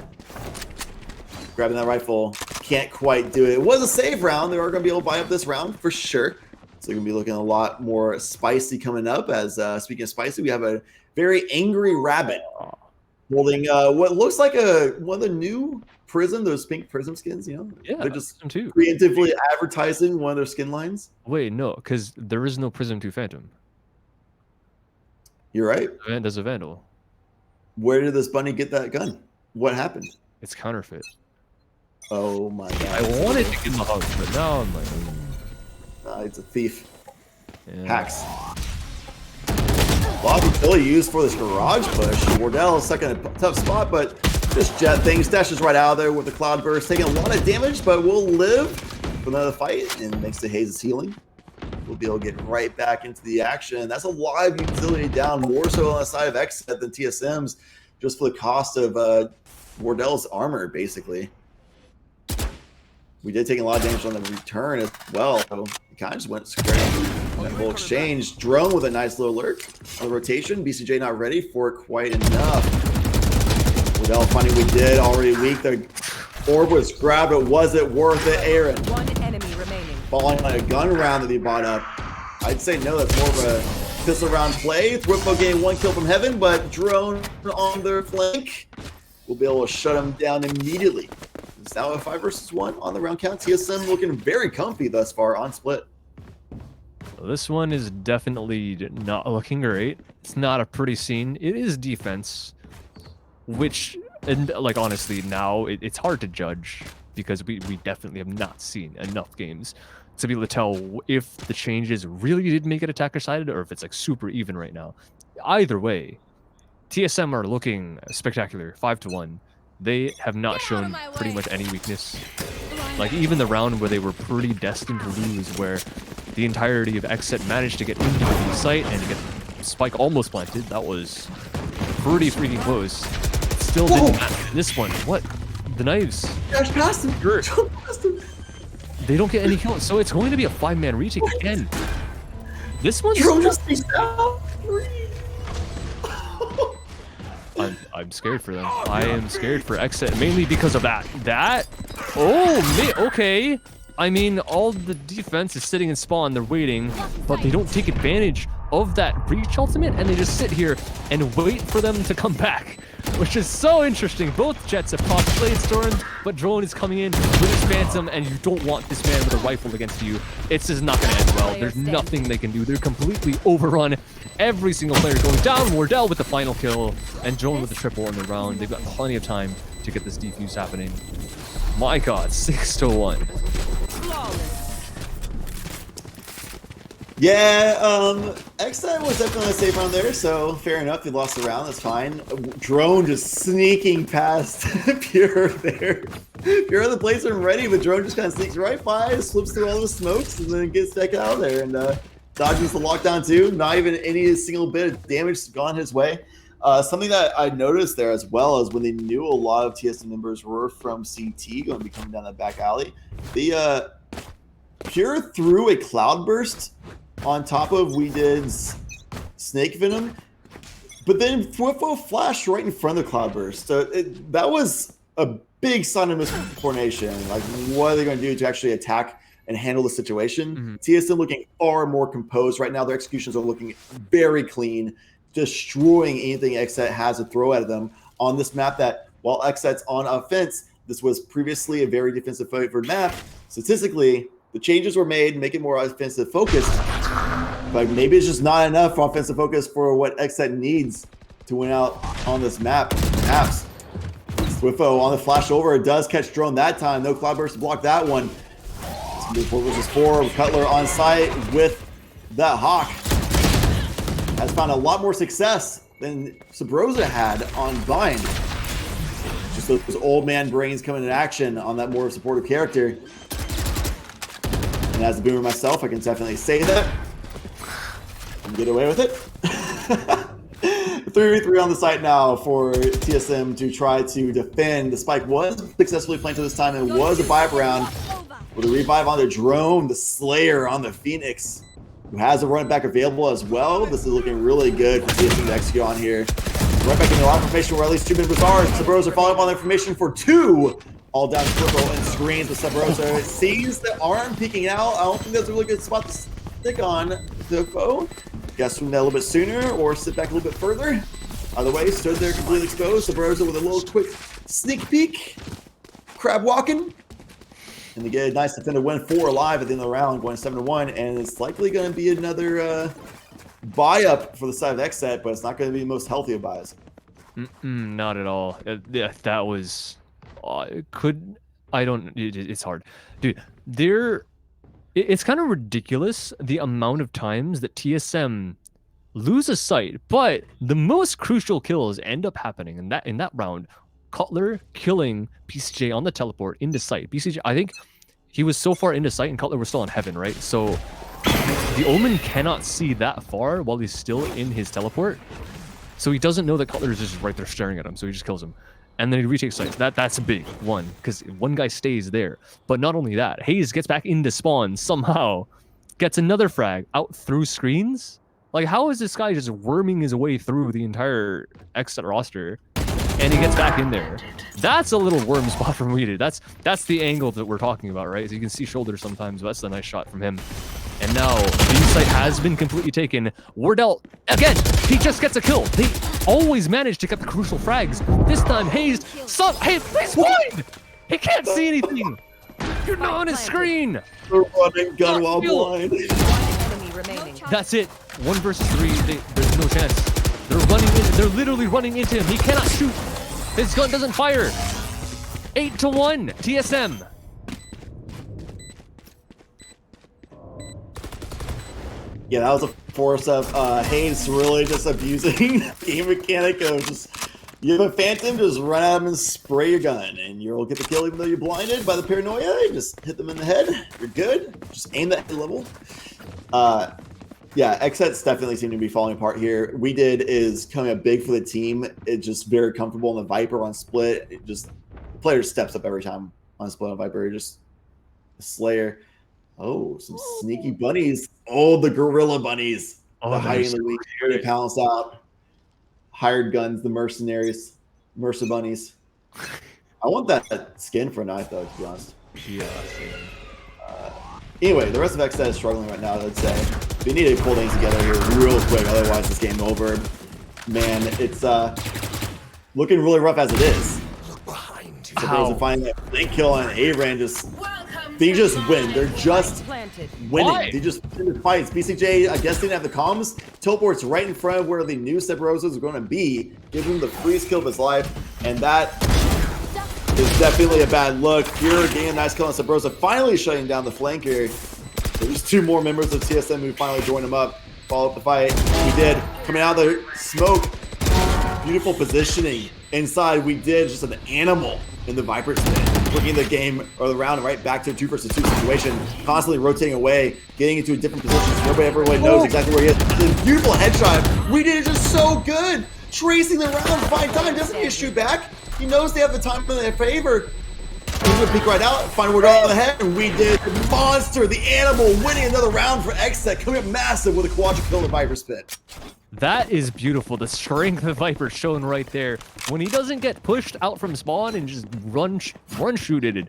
Grabbing that rifle, can't quite do it. It was a save round. They are going to be able to buy up this round for sure. So they're going to be looking a lot more spicy coming up. As speaking of spicy, we have a very angry rabbit holding what looks like one of the new Prism, those pink Prism skins, you know? Yeah, they're just too. Preemptively advertising one of their skin lines. Wait, no, because there is no Prism 2 Phantom. You're right. There's a Vandal. Where did this bunny get that gun? What happened? It's counterfeit. Oh my god. I wanted to get the hug, but now I'm like... it's a thief. Yeah. Hacks. A lot of utility used for this garage push. Wardell is stuck in a tough spot, but this Jet thing stashes right out of there with the Cloud Burst, taking a lot of damage, but will live for another fight. And thanks to Hayes' healing, we'll be able to get right back into the action. That's a lot of utility down, more so on the side of XSET than TSM's, just for the cost of Wardell's armor, basically. We did take a lot of damage on the return as well. So it kind of just went straight that full exchange. Drone with a nice little lurk on the rotation. BCJ not ready for it quite enough. Wardell finding we did already weak. The orb was grabbed, but was it worth it, Aaron? One enemy remaining. Falling on a gun round that he bought up. I'd say no, that's more of a pistol round play. Thwippo getting 1 kill from Heaven, but Drone on their flank will be able to shut him down immediately. It's now a 5 versus 1 on the round count. TSM looking very comfy thus far on split. This one is definitely not looking great. It's not a pretty scene. It is defense, which, and like honestly, now it's hard to judge because we definitely have not seen enough games to be able to tell if the changes really did make it attacker-sided or if it's like super even right now. Either way, TSM are looking spectacular, 5-1. They have not shown pretty much any weakness. Like even the round where they were pretty destined to lose, where the entirety of XSET managed to get into the B site and get Spike almost planted. That was pretty freaking close. Still didn't matter. This one, what? The knives. Dash past him. Past him. They don't get any kills, so it's going to be a 5-man retake again. This one's... I'm scared for them. I am scared for XSET, mainly because of that. Okay. I mean, all the defense is sitting in spawn, they're waiting, but they don't take advantage of that breach ultimate, and they just sit here and wait for them to come back, which is so interesting. Both Jets have popped Blade Storm, but Drone is coming in with his Phantom, and you don't want this man with a rifle against you. It's just not going to end well. There's nothing they can do. They're completely overrun. Every single player going down. Wardell with the final kill, and Drone with the triple in the round. They've got plenty of time to get this defuse happening. My God, 6-1. Yeah, XSET was definitely a safe round there, so fair enough. They lost the round, that's fine. Drone just sneaking past Pure there. Pure the place and ready, but Drone just kind of sneaks right by, slips through all the smokes, and then gets back out of there. And dodges the lockdown too. Not even any single bit of damage gone his way. Something that I noticed there as well is when they knew a lot of TSM members were from CT going to be coming down that back alley, the Pure threw a cloudburst on top of We Did's Snake Venom, but then Thwippo flashed right in front of the cloudburst. So that was a big sign of miscoordination. Like, what are they going to do to actually attack and handle the situation? TSM looking far more composed right now. Their executions are looking very clean, destroying anything XSET has to throw at them on this map that, while XSET's on offense, this was previously a very defensive favored map. Statistically, the changes were made, make it more offensive focused, but maybe it's just not enough offensive focus for what XSET needs to win out on this map. Perhaps Swifo on the flash over, it does catch Drone that time. No cloudburst to block that one. 4 versus 4, Cutler on site with that Hawk. Has found a lot more success than Sabrosa had on Bind. Just those old man brains coming into action on that more supportive character. And as a boomer myself, I can definitely say that and get away with it. 3v3 on the site now for TSM to try to defend. The Spike was successfully planted this time and was a vibe round with a revive on the Drone, the Slayer on the Phoenix, who has a run back available as well. This is looking really good for TSM to execute on here. Right back into a lot of information where at least 2 members are. Sabrosa are following up on the information for 2. All down triple and screens with Sabrosa. Sees the arm peeking out. I don't think that's a really good spot to stick on the foe. Guess swing that a little bit sooner or sit back a little bit further. Either way, stood there completely exposed. Sabrosa with a little quick sneak peek. Crab walking. And they get a nice defender win 4 alive at the end of the round, going 7-1. And it's likely going to be another buy up for the side of XSET, but it's not going to be the most healthy of buys. Not at all. Yeah, that was... it's hard. Dude, it's kind of ridiculous the amount of times that TSM lose a site, but the most crucial kills end up happening in that round. Cutler killing BCJ on the teleport into site. BCJ, I think he was so far into site and Cutler was still on Heaven, right? So the Omen cannot see that far while he's still in his teleport. So he doesn't know that Cutler is just right there staring at him, so he just kills him. And then he retakes sites. That's a big one, because one guy stays there. But not only that, Hayes gets back into spawn somehow, gets another frag out through screens. Like, how is this guy just worming his way through the entire XSET roster, and he gets back in there? That's a little worm spot from Weeded. That's the angle that we're talking about, right? So you can see shoulder sometimes, but that's a nice shot from him. And now, B site has been completely taken. Wardell, again, he just gets a kill. They always manage to get the crucial frags. This time, Hayes, hey, he's blind! He can't see anything! You're not on his screen! They're running gun while blind. Enemy remaining. That's it. 1 versus 3, there's no chance. They're literally running into him. He cannot shoot. His gun doesn't fire. 8-1, TSM. Yeah, that was a force of Hayes really just abusing game mechanic of just, you have a phantom, just run at him and spray your gun, and you'll get the kill even though you're blinded by the paranoia. You just hit them in the head. You're good. Just aim that level. Yeah, XSET's definitely seem to be falling apart here. We did is coming up big for the team. It's just very comfortable in the Viper on split. It just, the player steps up every time on split on Viper. Just a Slayer. Oh, some sneaky bunnies. Oh, the gorilla bunnies. Oh, the hiding in the weeds. They pounce out. Hired guns, the mercenaries. Mercer bunnies. I want that skin for a knife, though, to be honest. Yeah. Anyway, the rest of XSET is struggling right now, let's say. We need to pull things together here real quick, otherwise this game over. Man, it's looking really rough as it is. Supposed to find that flank kill on Avran, they just win. They're just winning. Why? They just win the fights. BCJ, I guess, didn't have the comms. Teleports right in front of where the new Sabrosa is going to be. Gives him the freeze kill of his life. And that is definitely a bad look. Pure getting a nice kill on Sabrosa. Finally shutting down the flanker. There's 2 more members of TSM who finally joined him up. Follow up the fight. He did. Coming out of the smoke. Beautiful positioning. Inside, we did just an animal in the Viper spin. Bringing the game or the round right back to a 2 versus 2 situation, constantly rotating away, getting into a different position so everyone knows exactly where he is. This beautiful headshot. We did it just so good. Tracing the round, find time, doesn't need to shoot back. He knows they have the time in their favor. He's gonna peek right out, find word on the head, and we did. The monster, the animal, winning another round for XSET, coming up massive with a quadra kill in the Viper spit. That is beautiful. The strength of Viper shown right there. When he doesn't get pushed out from spawn and just run shoot it,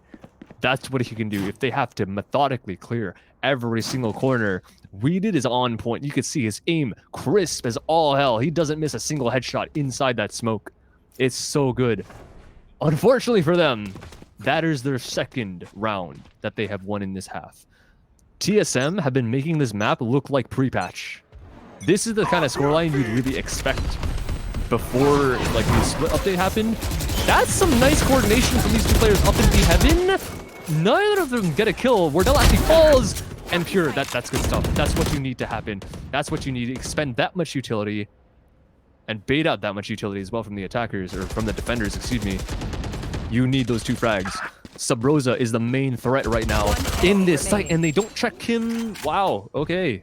that's what he can do. If they have to methodically clear every single corner, Weeded is on point. You can see his aim crisp as all hell. He doesn't miss a single headshot inside that smoke. It's so good. Unfortunately for them, that is their second round that they have won in this half. TSM have been making this map look like pre-patch. This is the kind of scoreline you'd really expect before like the split update happened. That's some nice coordination from these 2 players up in the heaven. Neither of them get a kill. Wardell actually falls, and Pure, that's good stuff. That's what you need to happen. That's what you need to expend that much utility and bait out that much utility as well from the attackers, or from the defenders, excuse me. You need those 2 frags. Sabrosa is the main threat right now in this site, and they don't check him. Wow, okay.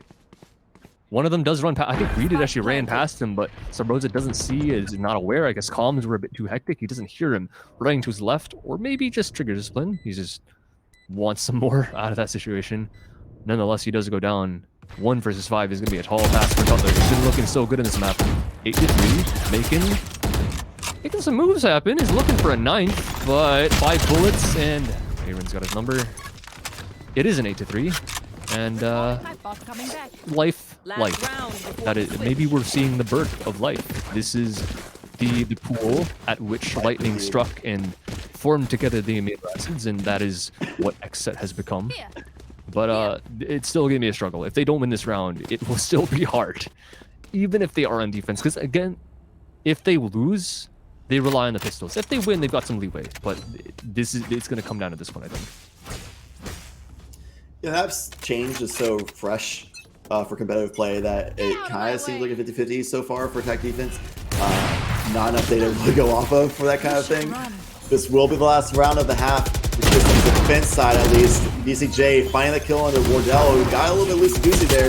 One of them does run past. I think Weeded actually ran past him, but Sabrosa doesn't see, is not aware. I guess comms were a bit too hectic. He doesn't hear him running to his left, or maybe just trigger discipline. He just wants some more out of that situation. Nonetheless, he does go down. 1 versus 5 is going to be a tall task for Butler. He's been looking so good in this map. 8-3, making some moves happen. He's looking for a 9th, but 5 bullets, and Aaron's got his number. It is an 8-3. And life. That is, maybe we're seeing the birth of life. This is the pool at which lightning struck and formed together the amino acids, and that is what XSET has become. But it's still gonna be a struggle. If they don't win this round, it will still be hard, even if they are on defense. Because again, if they lose, they rely on the pistols. If they win, they've got some leeway. But it's gonna come down to this one, I think. Yeah, that's changed is so fresh for competitive play that it kind of seems like a 50-50 so far for attack defense. Not enough data to go off of for that kind of thing. This will be the last round of the half. On the defense side, at least, BCJ finding the kill under Wardell, who got a little bit loosey-goosey there.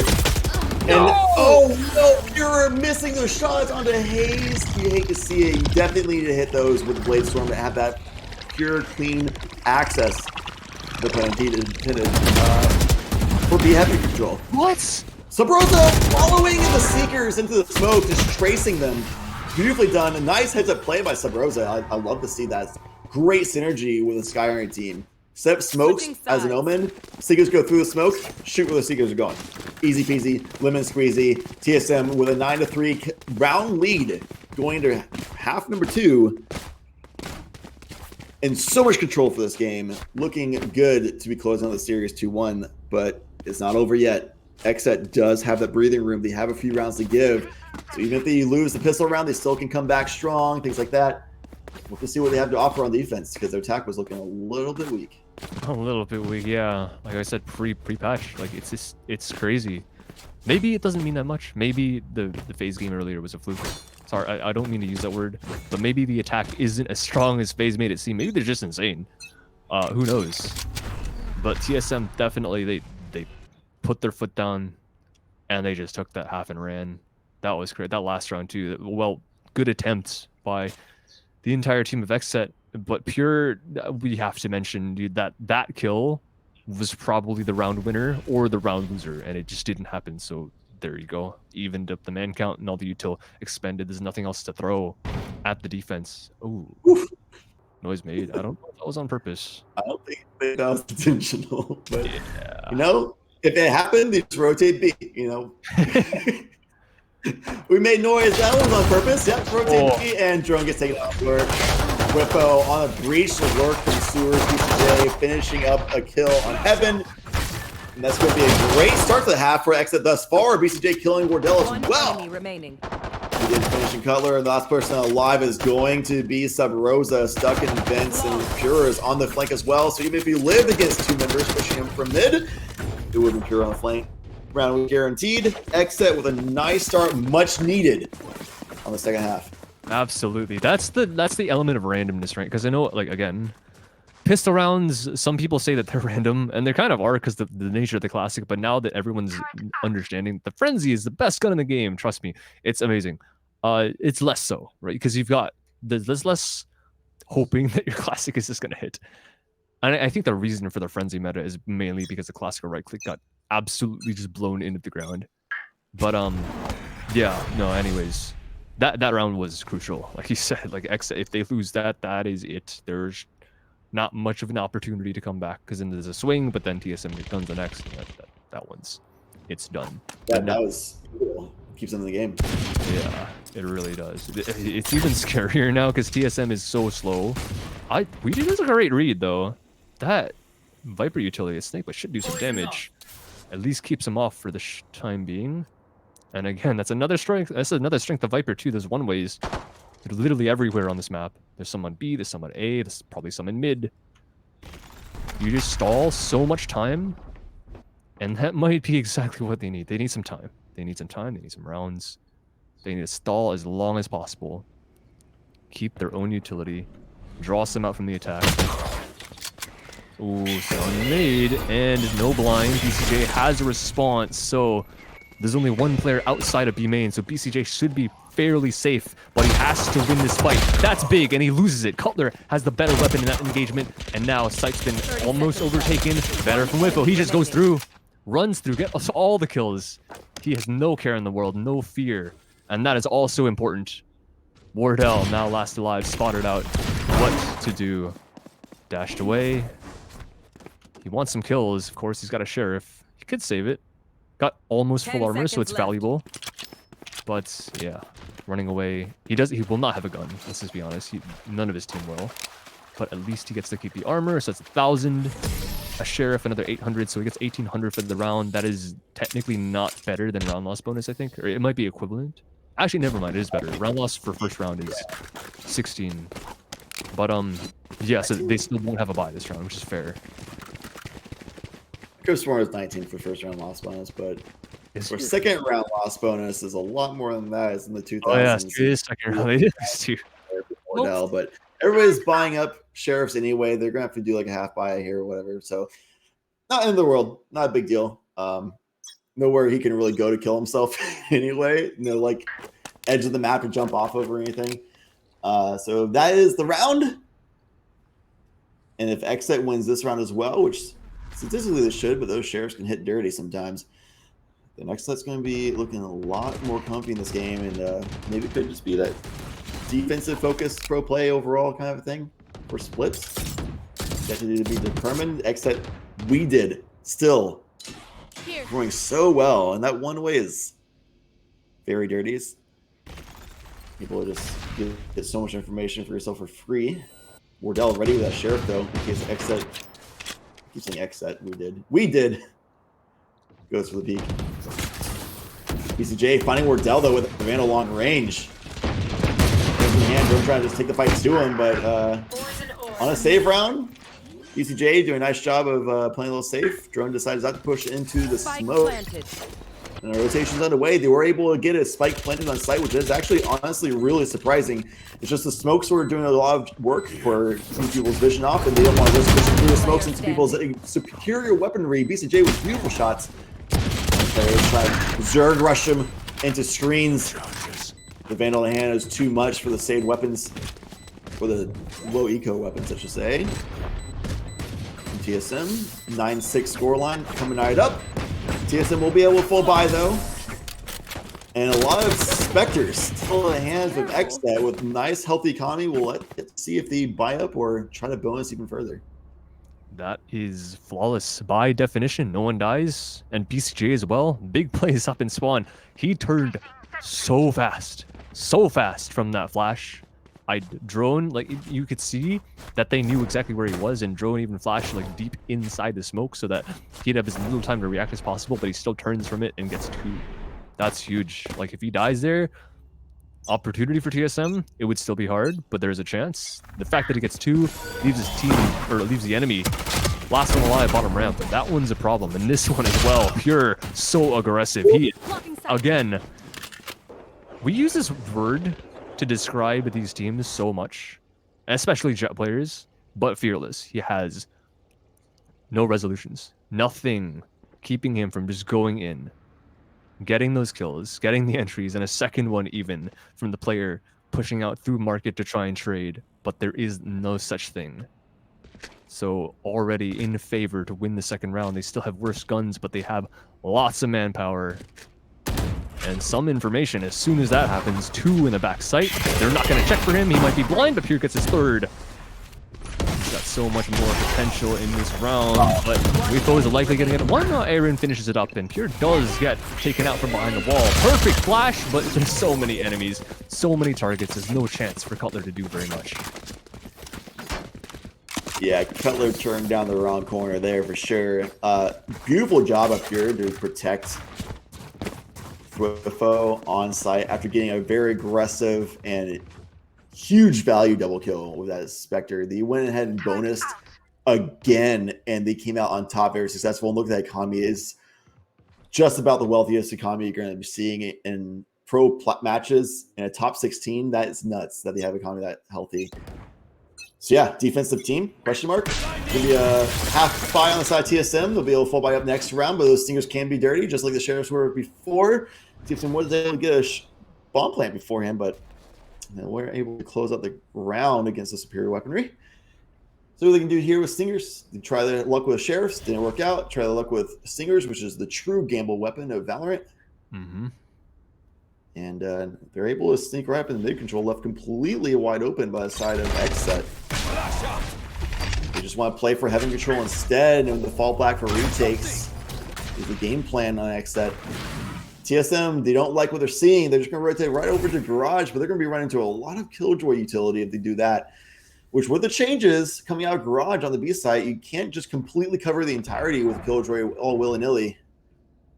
And oh no, you're missing those shots onto Hayes. You hate to see it. You definitely need to hit those with the Blade Storm to have that pure, clean access. The plan intended for B-Heavy control. What? Sabrosa following the Seekers into the smoke, just tracing them. Beautifully done. A nice heads-up play by Sabrosa. I love to see that. Great synergy with the Skyrim team. Set up smokes Switching as an sides. omen. Seekers go through the smoke, shoot where the Seekers are going. Easy peasy, lemon squeezy. TSM with a 9-3 round lead going to half number 2. And so much control for this game. Looking good to be closing out the series 2-1, but it's not over yet. XSET does have that breathing room. They have a few rounds to give. So even if they lose the pistol round, they still can come back strong, things like that. We'll have to see what they have to offer on defense because their attack was looking a little bit weak. A little bit weak, yeah. Like I said, pre-patch, like it's crazy. Maybe it doesn't mean that much. Maybe the phase game earlier was a fluke. Sorry, I don't mean to use that word, but maybe the attack isn't as strong as phase made it seem. Maybe they're just insane. Who knows? But TSM definitely they put their foot down, and they just took that half and ran. That was great. That last round too. Well, good attempt by the entire team of XSET, but Pure, we have to mention, dude, that kill was probably the round winner or the round loser, and it just didn't happen. So there you go. Evened up the man count and all the util expended. There's nothing else to throw at the defense. Oh, noise made. I don't know if that was on purpose. I don't think that was intentional, but Yeah. you know, if it happened, they just rotate B. You know, we made noise. That was on purpose. Yep, rotate B, and drone gets taken off work. Whippo on a breach to lurk from sewers. BCJ finishing up a kill on Heaven. And that's going to be a great start to the half for XSET thus far. BCJ killing Wardell as One well. enemy remaining. He did finishing Cutler, and the last person alive is going to be Sub Rosa, stuck in vents, and Pure is on the flank as well. So even if you lived against 2 members pushing him from mid, it would be Pure on the flank. Round guaranteed. XSET with a nice start, much needed on the second half. Absolutely. That's the element of randomness, right? Because I know, like, again, pistol rounds, some people say that they're random, and they kind of are because the nature of the classic, but now that everyone's understanding the Frenzy is the best gun in the game, trust me, it's amazing. It's less so, right? Because there's less hoping that your classic is just going to hit. And I think the reason for the Frenzy meta is mainly because the classical right-click got absolutely just blown into the ground. But, yeah, no, anyways. That round was crucial. Like you said, like if they lose that is it. There's not much of an opportunity to come back because then there's a swing, but then TSM gets guns the next. That one's it's done. That was cool. Keeps them in the game. Yeah, it really does. It's even scarier now because TSM is so slow. We did a great read though. That Viper utility is Snake, but should do some damage. At least keeps him off for the time being. And again, that's another strength. That's another strength of Viper too. There's one ways. They're literally everywhere on this map. There's some on B. There's some on A. There's probably some in mid. You just stall so much time, and that might be exactly what they need. They need some time. They need some time. They need some rounds. They need to stall as long as possible. Keep their own utility. Draw some out from the attack. Ooh, stun made, and no blind. BCJ has a response, so there's only one player outside of B main, so BCJ should be fairly safe, but he has to win this fight. That's big, and he loses it. Cutler has the better weapon in that engagement, and now Sight's been almost overtaken. Better from Whippo. He just goes through, runs through, gets all the kills. He has no care in the world, no fear, and that is also important. Wardell, now last alive, spotted out what to do. Dashed away. He wants some kills. Of course, he's got a sheriff. He could save it. Got almost full 10 armor, so it's seconds left. valuable. But yeah, running away. He will not have a gun. Let's just be honest. None of his team will. But at least he gets to keep the armor, so that's 1,000. A sheriff, another 800, so he gets 1,800 for the round. That is technically not better than round loss bonus, I think, or it might be equivalent. Actually, never mind. It is better. Round loss for first round is 16. But yeah, so they still won't have a buy this round, which is fair. Chris Moore is 19 for first round loss bonus, but for second round loss bonus is a lot more than that. It's in the 2000s. Oh yeah, it is second round. It is too. But everybody's buying up sheriffs anyway. They're gonna have to do like a half buy here or whatever. So not in the world, not a big deal. Nowhere he can really go to kill himself anyway. No like edge of the map to jump off of or anything. So that is the round. And if XSET wins this round as well, which statistically they should, but those sheriffs can hit dirty sometimes. The next set's going to be looking a lot more comfy in this game, and maybe it could just be that defensive focused pro play overall kind of a thing for splits. Yet to be determined. XSET, we did still going so well, and that one way is very dirty. People just get so much information for yourself for free. Wardell ready with that sheriff though, in case XSET. I keep saying XSET. We did. Goes for the peak. BCJ finding Wardell though with the Vandal long range. Don't try to just take the fight to him, but on a save round, BCJ doing a nice job of playing a little safe. Drone decides not to push into the smoke. And our rotation's underway. They were able to get a spike planted on site, which is actually honestly really surprising. It's just the smokes were doing a lot of work for some people's vision off, and they don't want to risk pushing through the smokes into people's superior weaponry. BCJ with beautiful shots. Players try to Zerg rush him into screens. The Vandal in hand is too much for the saved weapons, for the low eco weapons, I should say. TSM, 9-6 scoreline coming right up. TSM will be able to full buy though. And a lot of Spectres still in the hands of XSET with nice healthy economy. We'll see if they buy up or try to bonus even further. That is flawless by definition. No one dies. And BCJ as well. Big plays up in spawn. He turned so fast from that flash. Drone, like you could see that they knew exactly where he was, and Drone even flashed like deep inside the smoke so that he'd have as little time to react as possible, but he still turns from it and gets 2. That's huge. Like if he dies there, opportunity for TSM, it would still be hard, but there's a chance. The fact that he gets 2 leaves his team, or leaves the enemy last one alive bottom ramp, and that one's a problem. And this one as well, Pure, so aggressive. He, again, we use this word to describe these teams so much, especially Jet players, but Fearless. He has no resolutions, nothing keeping him from just going in, getting those kills, getting the entries, and a second one even from the player pushing out through market to try and trade, but there is no such thing. So already in favor to win the second round. They still have worse guns, but they have lots of manpower and some information. As soon as that happens, 2 in the back sight. They're not going to check for him. He might be blind, but Pure gets his 3rd. He's got so much more potential in this round, but Weefo is likely getting it. One, Aaron finishes it up, and Pure does get taken out from behind the wall. Perfect flash, but there's so many enemies, so many targets. There's no chance for Cutler to do very much. Yeah, Cutler turned down the wrong corner there for sure. Beautiful job up here to protect Weefo on site after getting a very aggressive and huge value double kill with that Spectre. They went ahead and bonused again, and they came out on top, very successful. And look at that economy. It is just about the wealthiest economy you're going to be seeing in pro matches in a top 16. That is nuts that they have an economy that healthy. So yeah, defensive team, question mark. Gonna be a half buy on the side of TSM. They'll be able to full buy up next round, but those Stingers can be dirty, just like the Sheriffs were before. TSM was able to get a bomb plant beforehand, but we're able to close out the round against the superior weaponry. So what they can do here with Stingers, they try their luck with Sheriffs, didn't work out. Try their luck with Stingers, which is the true gamble weapon of Valorant. Mm-hmm. And they're able to sneak right up in the mid-control, left completely wide open by the side of XSET. They just want to play for heaven control instead, and the fall back for retakes is the game plan on XSET. TSM, they don't like what they're seeing. They're just going to rotate right over to Garage, but they're going to be running into a lot of Killjoy utility if they do that. Which, with the changes coming out of Garage on the B side, you can't just completely cover the entirety with Killjoy all willy-nilly.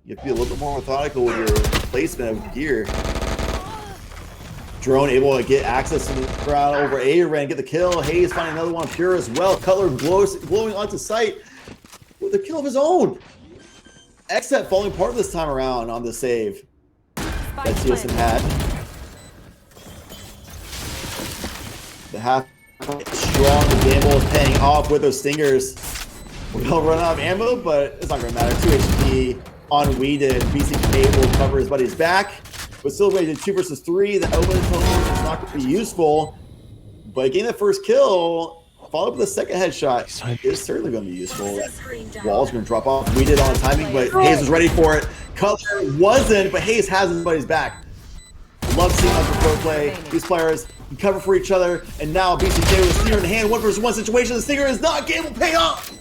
You have to be a little bit more methodical with your placement of gear. Drone able to get access to the ground over A-Ren, get the kill. Hayes finding another one, Pure as well. Cutler glowing onto site with a kill of his own. XSET falling apart this time around on the save that TSM had. The half strong gamble is paying off with those Stingers. We'll run out of ammo, but it's not going to matter. 2 HP on Weeded. BCK will cover his buddy's back. But still rated 2 versus 3. The open tone is not going to be useful. But getting the first kill, followed up with a second headshot, is certainly going to be useful. Wall's going to drop off. Weeded on the timing, but Hayes was ready for it. Cutler wasn't, but Hayes has his buddy's back. Love seeing like the pro play. These players can cover for each other, and now VCT with a Stinger in hand, 1-versus-1 situation. The Stinger is not. Game will pay off.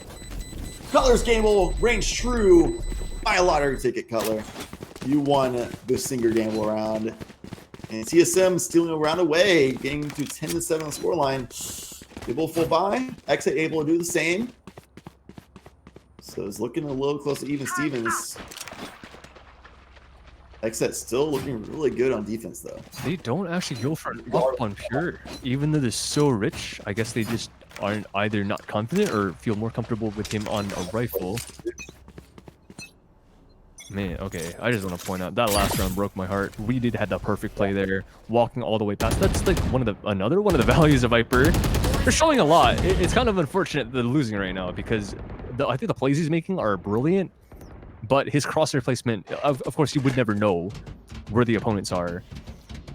Cutler's game will reigns true. Buy a lottery ticket, Cutler. You won the Stinger gamble round. And TSM stealing a round away, getting to 10-7 on the scoreline. Able full buy. XSET able to do the same. So it's looking a little close to even Stevens. XSET still looking really good on defense, though. They don't actually go for an up on Pure. Even though they're so rich, I guess they just aren't either not confident or feel more comfortable with him on a rifle. Man, okay, I just want to point out that last round broke my heart. We did had that perfect play there, walking all the way past. That's like another one of the values of Viper. They're showing a lot. It's kind of unfortunate they're losing right now because I think the plays he's making are brilliant, but his crosshair placement, of course, you would never know where the opponents are.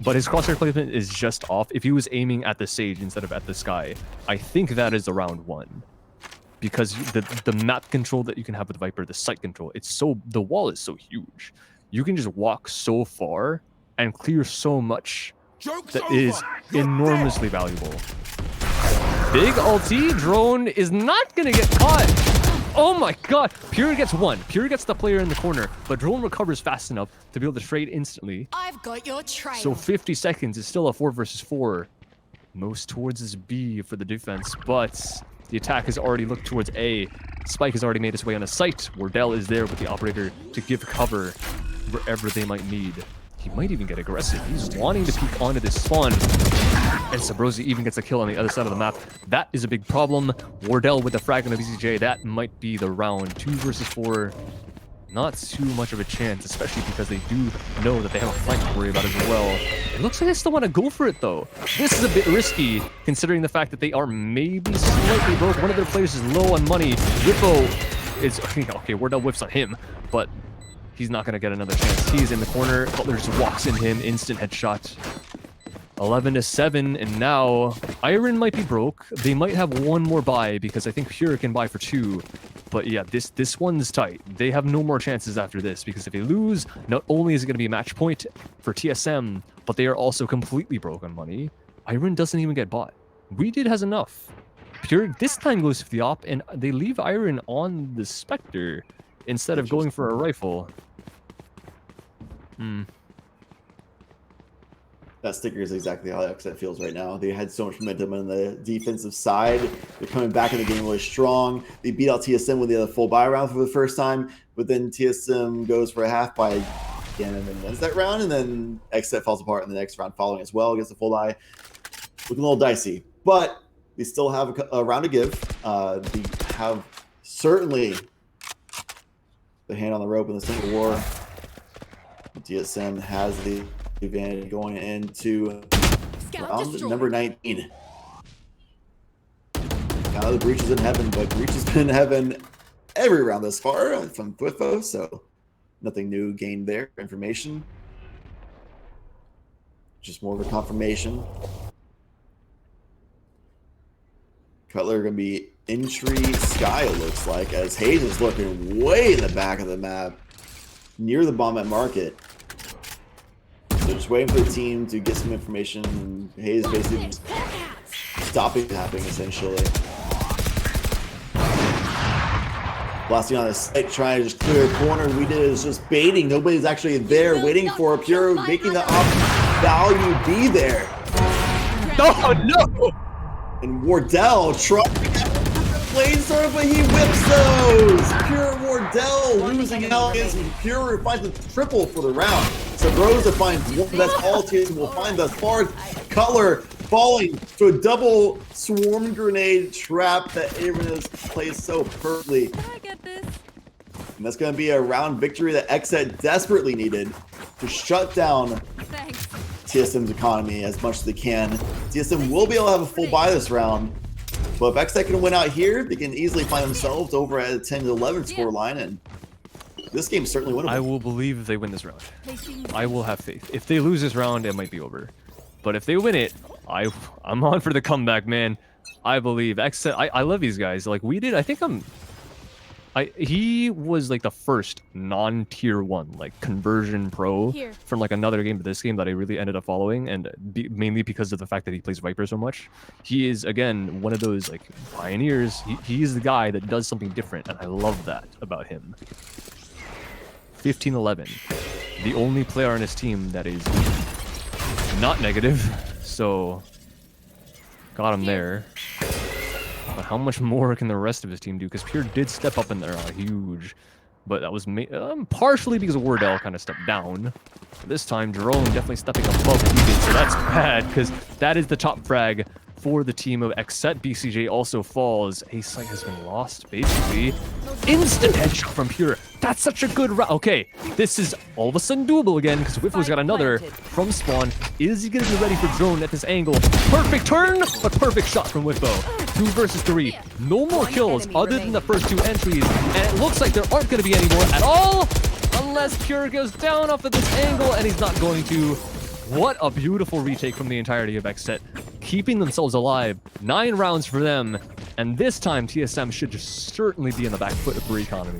But his crosshair placement is just off. If he was aiming at the Sage instead of at the sky, I think that is the round one. Because the map control that you can have with Viper, the sight control, the wall is so huge. You can just walk so far and clear so much that is enormously valuable. Big ulti drone is not gonna get caught. Oh my god, Pure gets one. Pure gets the player in the corner, but drone recovers fast enough to be able to trade instantly. I've got your trail. So 50 seconds is still a 4-versus-4. Most towards this B for the defense, but the attack has already looked towards A. Spike has already made his way on a site. Wardell is there with the operator to give cover wherever they might need. He might even get aggressive. He's wanting to peek onto this spawn. And Sabrosi even gets a kill on the other side of the map. That is a big problem. Wardell with the frag on the VCJ. That might be the round. 2-versus-4. Not too much of a chance, especially because they do know that they have a flank to worry about as well. It looks like they still want to go for it, though. This is a bit risky, considering the fact that they are maybe slightly broke. One of their players is low on money. Whippo is... Okay, Wardell whips on him, but he's not going to get another chance. He's in the corner. Butler just walks in him. Instant headshot. 11-7, and now Iron might be broke. They might have one more buy, because I think Pure can buy for 2. But yeah, this one's tight. They have no more chances after this, because if they lose, not only is it going to be a match point for TSM, but they are also completely broke on money. Iron doesn't even get bought. We did has enough. Pure this time goes for the op, and they leave Iron on the Spectre instead of going for a rifle. That Stinger is exactly how XSET feels right now. They had so much momentum on the defensive side. They're coming back in the game really strong. They beat out TSM with the other full buy round for the first time, but then TSM goes for a half buy again and then wins that round, and then XSET falls apart in the next round following as well against the full buy. Looking a little dicey, but they still have a round to give. They have certainly the hand on the rope in the Stinger war. TSM has the advantage going into round number 19. Now the Breach is in heaven, but Breach has been in heaven every round thus far from Thwifo, so nothing new gained there. Information. Just more of a confirmation. Cutler going to be entry sky, it looks like, as Hayes is looking way in the back of the map, near the bomb at market. So just waiting for the team to get some information. Hayes basically just stopping it happening, essentially. Blasting on the site, trying to just clear a corner. We did is just baiting. Nobody's actually there, waiting for a Pure, making the op value be there. Oh, no! And Wardell trying to get the flame sword, but he whips those. Pure Wardell losing out against Pure finds the triple for the round. So Rosa finds one. That's all TSM will find thus far. Cutler falling to a double swarm grenade trap that Aaron plays so perfectly. I get this. And that's going to be a round victory that XSET desperately needed to shut down Thanks. TSM's economy as much as they can. TSM will be able to have a full buy this round. But if XSET can win out here, they can easily find themselves over at a 10-11 score line, and this game's certainly winnable. I will believe if they win this round. I will have faith. If they lose this round, it might be over. But if they win it, I'm on for the comeback, man. I believe XSET. I love these guys. Like we did. I think He was like the first non-tier 1 like conversion pro from like another game to this game that I really ended up following, and mainly because of the fact that he plays Viper so much. He is again one of those like pioneers. He is the guy that does something different, and I love that about him. 15-11, the only player on his team that is not negative, so got him there. But how much more can the rest of his team do? Because Pure did step up in there huge, but that was partially because Wardell kind of stepped down. This time, Jerome definitely stepping above what he did, so that's bad, because that is the top frag for the team of XSET. BCJ also falls. A site has been lost, basically. Instant headshot from Pure. That's such a good round. Okay, this is all of a sudden doable again, because Whiffle's got another from spawn. Is he going to be ready for drone at this angle? Perfect turn, but perfect shot from Whiffo. 2 versus 3. No more kills other than the first 2 entries, and it looks like there aren't going to be any more at all, unless Pure goes down off of this angle, and he's not going to. What a beautiful retake from the entirety of XSET, keeping themselves alive. 9 rounds for them, and this time TSM should just certainly be in the back foot of Bree economy.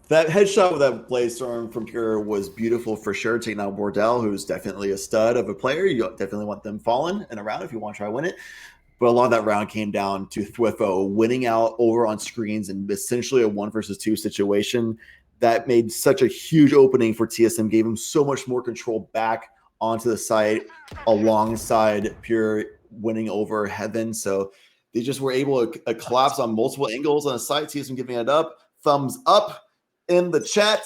That headshot with that Blaze-Storm from Pure was beautiful for sure, taking out Wardell, who's definitely a stud of a player. You definitely want them falling in a round if you want to try to win it. But a lot of that round came down to Thwifo winning out over on screens and essentially a 1 versus 2 situation. That made such a huge opening for TSM, gave him so much more control back onto the site alongside Pure winning over Heaven. So they just were able to collapse on multiple angles on the site. TSM giving it up. Thumbs up in the chat.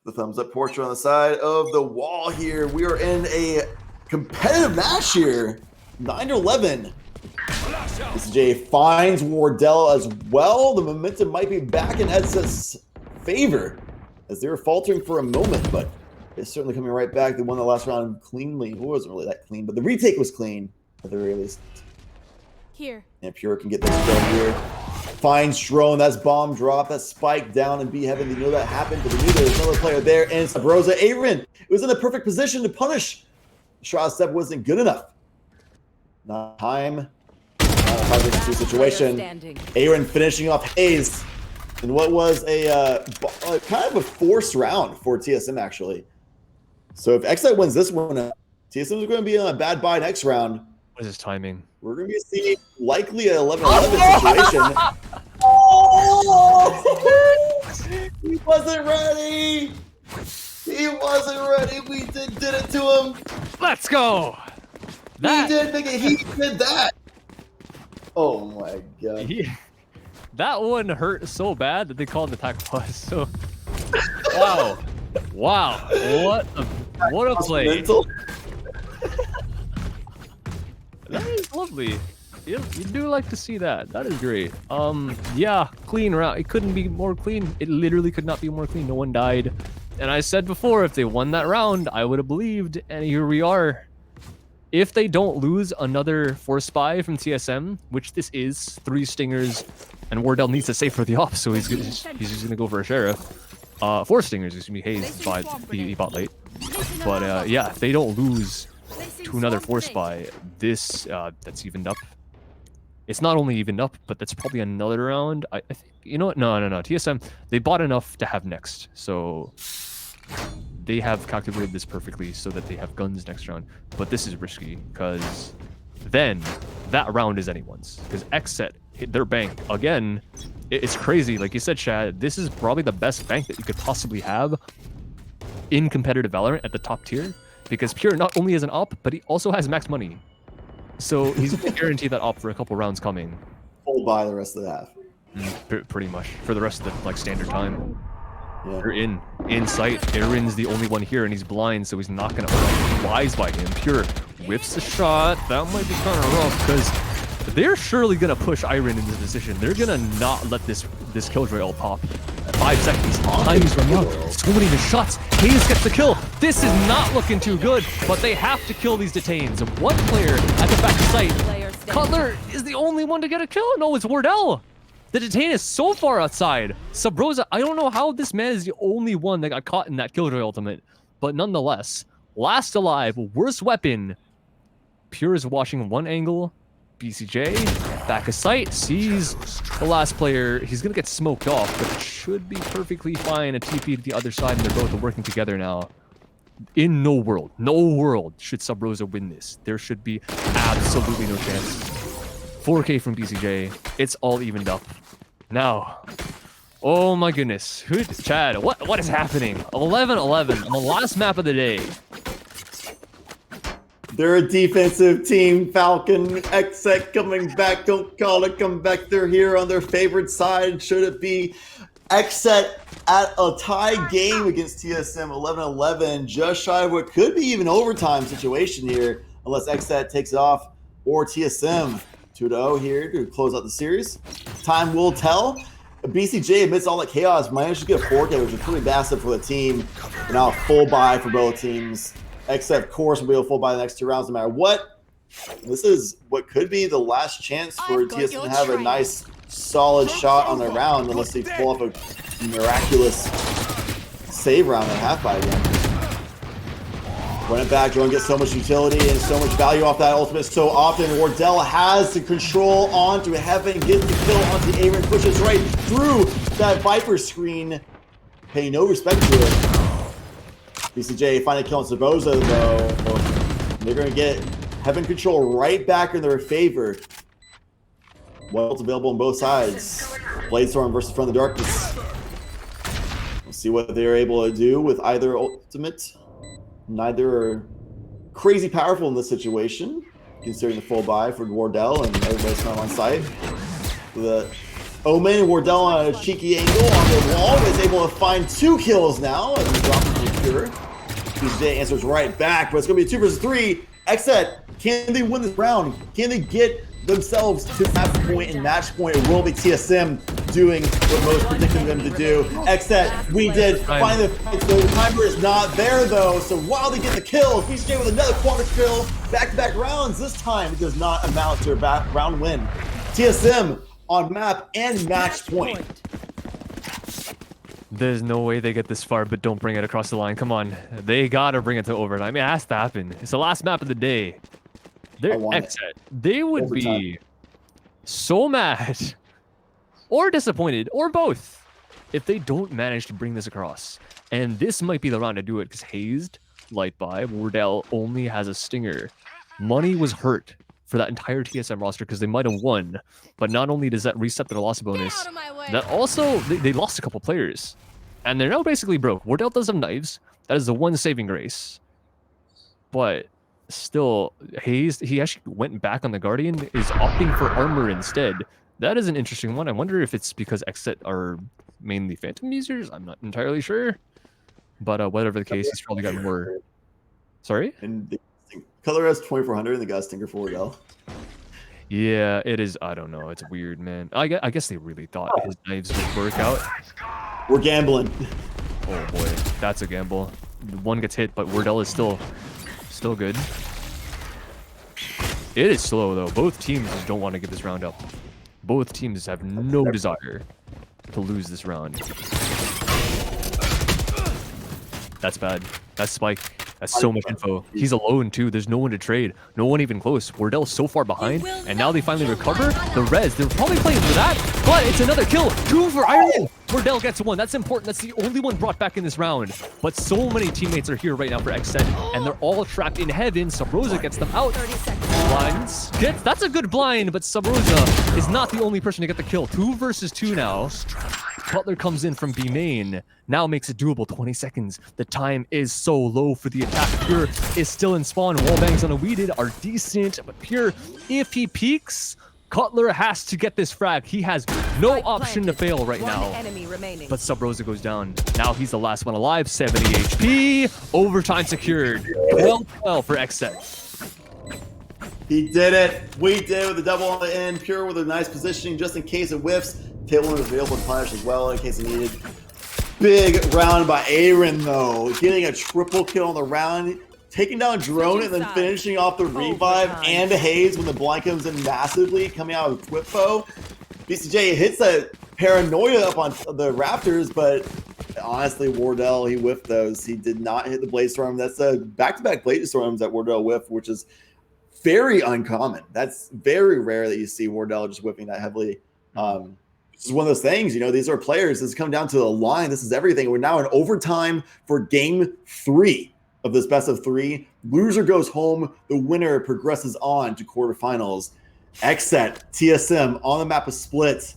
The thumbs up portrait on the side of the wall here. We are in a competitive match here. 9-11. BCJ finds Wardell as well. The momentum might be back in XSET's favor as they were faltering for a moment, but it's certainly coming right back. They won the last round cleanly. It wasn't really that clean, but the retake was clean at the very least. Here. And Pure can get this kill here. Finds drone. That's bomb drop. That's spike down and B Heaven. They know that happened, but they knew there was another player there. And it's Sabrosa. Aaron was in a perfect position to punish. The shot step wasn't good enough. Not time. Not a 5 versus 2 situation. Aaron finishing off Hayes in what was a kind of a forced round for TSM, actually. So if XSET wins this one, TSM is going to be on a bad bye next round. What is his timing? We're going to be seeing likely an 11-11 situation. Oh! He wasn't ready. He wasn't ready. We did it to him. Let's go. He did make it. He did that. Oh my god. That one hurt so bad that they called it attack plus. So, wow, wow, what a play. That is lovely. You do like to see that. That is great. Yeah, clean round. It couldn't be more clean. It literally could not be more clean. No one died. And I said before, if they won that round, I would have believed. And here we are. If they don't lose another force spy from TSM, which this is 3 stingers, and Wardell needs to save for the op, so he's just gonna go for a sheriff. 4 stingers, excuse me, Hayes, but he bought late. But yeah, if they don't lose to another force spy, this that's evened up. It's not only evened up, but that's probably another round. I think, you know what? No. TSM, they bought enough to have next, so they have calculated this perfectly so that they have guns next round. But this is risky because then that round is anyone's. Because XSET hit their bank again. It's crazy, like you said, Chad. This is probably the best bank that you could possibly have in competitive Valorant at the top tier. Because Pure not only has an op, but he also has max money. So he's going to guarantee that op for a couple rounds coming. Hold by the rest of the half. Pretty much. For the rest of the standard time. Yeah. They're in sight. Aaron's the only one here, and he's blind, so he's not going to wise by him. Pure whiffs a shot. That might be kind of rough, because they're surely going to push Iron into the position. They're going to not let this Killjoy all pop. 5 seconds. Time's running out. So many shots. Hayes gets the kill. This is not looking too good, but they have to kill these detains. One player at the back of sight. Cutler is the only one to get a kill. No, it's Wardell. The detain is so far outside. Sabrosa, I don't know how this man is the only one that got caught in that Killjoy ultimate. But nonetheless, last alive, worst weapon. Pure is watching one angle. BCJ Back of sight, sees the last player. He's gonna get smoked off, but it should be perfectly fine. A TP to the other side, and they're both working together now. In no world should Sub Rosa win this. There should be absolutely no chance. 4K from BCJ. It's all evened up. Now, oh my goodness. Chad, what is happening? 11-11 on the last map of the day. They're a defensive team. Falcon, XSET coming back. Don't call it come back. They're here on their favorite side. Should it be XSET at a tie game against TSM 11-11, just shy of what could be even overtime situation here, unless XSET takes it off, or TSM 2-0 here to close out the series. Time will tell. BCJ, amidst all the chaos, managed to get a 4K, which is pretty massive for the team. And now a full buy for both teams. XSET, of course, will be a full buy the next 2 rounds no matter what. This is what could be the last chance for TSM to have a nice, solid shot on their round, unless they pull off a miraculous save round and half buy again. Run it back, Drone gets so much utility and so much value off that ultimate so often. Wardell has the control onto Heaven, gets the kill onto Aaron, pushes right through that Viper screen. Pay no respect to it. BCJ finally killing Saboza though. They're going to get Heaven control right back in their favor. What's available on both sides. Bladestorm versus Front of the Darkness. We'll see what they're able to do with either ultimate. Neither are crazy powerful in this situation, considering the full buy for Wardell and everybody's not on site. The Omen and Wardell on a cheeky angle on the wall is able to find 2 kills now as he drops the cure. BCJ answers right back, but it's going to be 2 versus 3. XSET, can they win this round? Can they get themselves to match point and match point? It will be TSM doing what most predicted them to do. XSET, we did find the timer is not there though, so while they get the kills, BCJ with another quarter kill, back-to-back rounds. This time it does not amount to a round win. TSM on map and match point. There's no way they get this far, but don't bring it across the line. Come on. They gotta bring it to overtime. It has to happen. It's the last map of the day. They're XSET. They would be so mad or disappointed or both if they don't manage to bring this across. And this might be the round to do it because Hazed, Light Buy, Wardell only has a Stinger. Money was hurt for that entire TSM roster because they might have won. But not only does that reset their loss bonus, that also they lost a couple players. And they're now basically broke. Wardell does have knives. That is the one saving grace. But still, Hayes, he actually went back on the Guardian, is opting for armor instead. That is an interesting one. I wonder if it's because XSET are mainly Phantom users. I'm not entirely sure. But whatever the case, he's probably got more. Sorry? And the color has 2400 and the guy's Stinger for Wardell. Yeah, it is. I don't know. It's weird, man. I guess they really thought his knives would work out. We're gambling. Oh boy, that's a gamble. One gets hit, but Wardell is still good. It is slow though. Both teams just don't want to get this round up. Both teams have no desire to lose this round. That's bad. That's Spike. That's so much info. He's alone too. There's no one to trade. No one even close. Wardell's so far behind, and now they finally recover the res. They're probably playing for that, but it's another kill. 2 for Ireland. Wardell gets 1. That's important. That's the only one brought back in this round. But so many teammates are here right now for XSET, and they're all trapped in heaven. Sabrosa gets them out. Blinds. That's a good blind, but Sabrosa is not the only person to get the kill. 2 versus 2 now. Cutler comes in from B main, now makes it doable. 20 seconds. The time is so low for the attack. Pure is still in spawn. Wallbangs on a weeded are decent, but Pure, if he peeks, Cutler has to get this frag. He has no option to fail right now. But Sabrosa goes down. Now he's the last one alive. 70 HP. Overtime secured. 12-12 for XSET. He did it. We did it with the double on the end. Pure with a nice positioning just in case it whiffs. Tailwind is available to punish as well in case it needed. Big round by Aaron though. Getting a triple kill on the round. Taking down Drone and then finishing off the revive and Hayes when the blind comes in massively. Coming out of Twitfo. BCJ hits that paranoia up on the Raptors, but honestly, Wardell, he whiffed those. He did not hit the Blade Storm. That's a back-to-back Blade Storms that Wardell whiffed, which is very uncommon. That's very rare that you see Wardell just whipping that heavily. This is one of those things, you know, these are players. This is coming down to the line. This is everything. We're now in overtime for game 3 of this best of 3. Loser goes home. The winner progresses on to quarterfinals. XSET, TSM on the map of Split.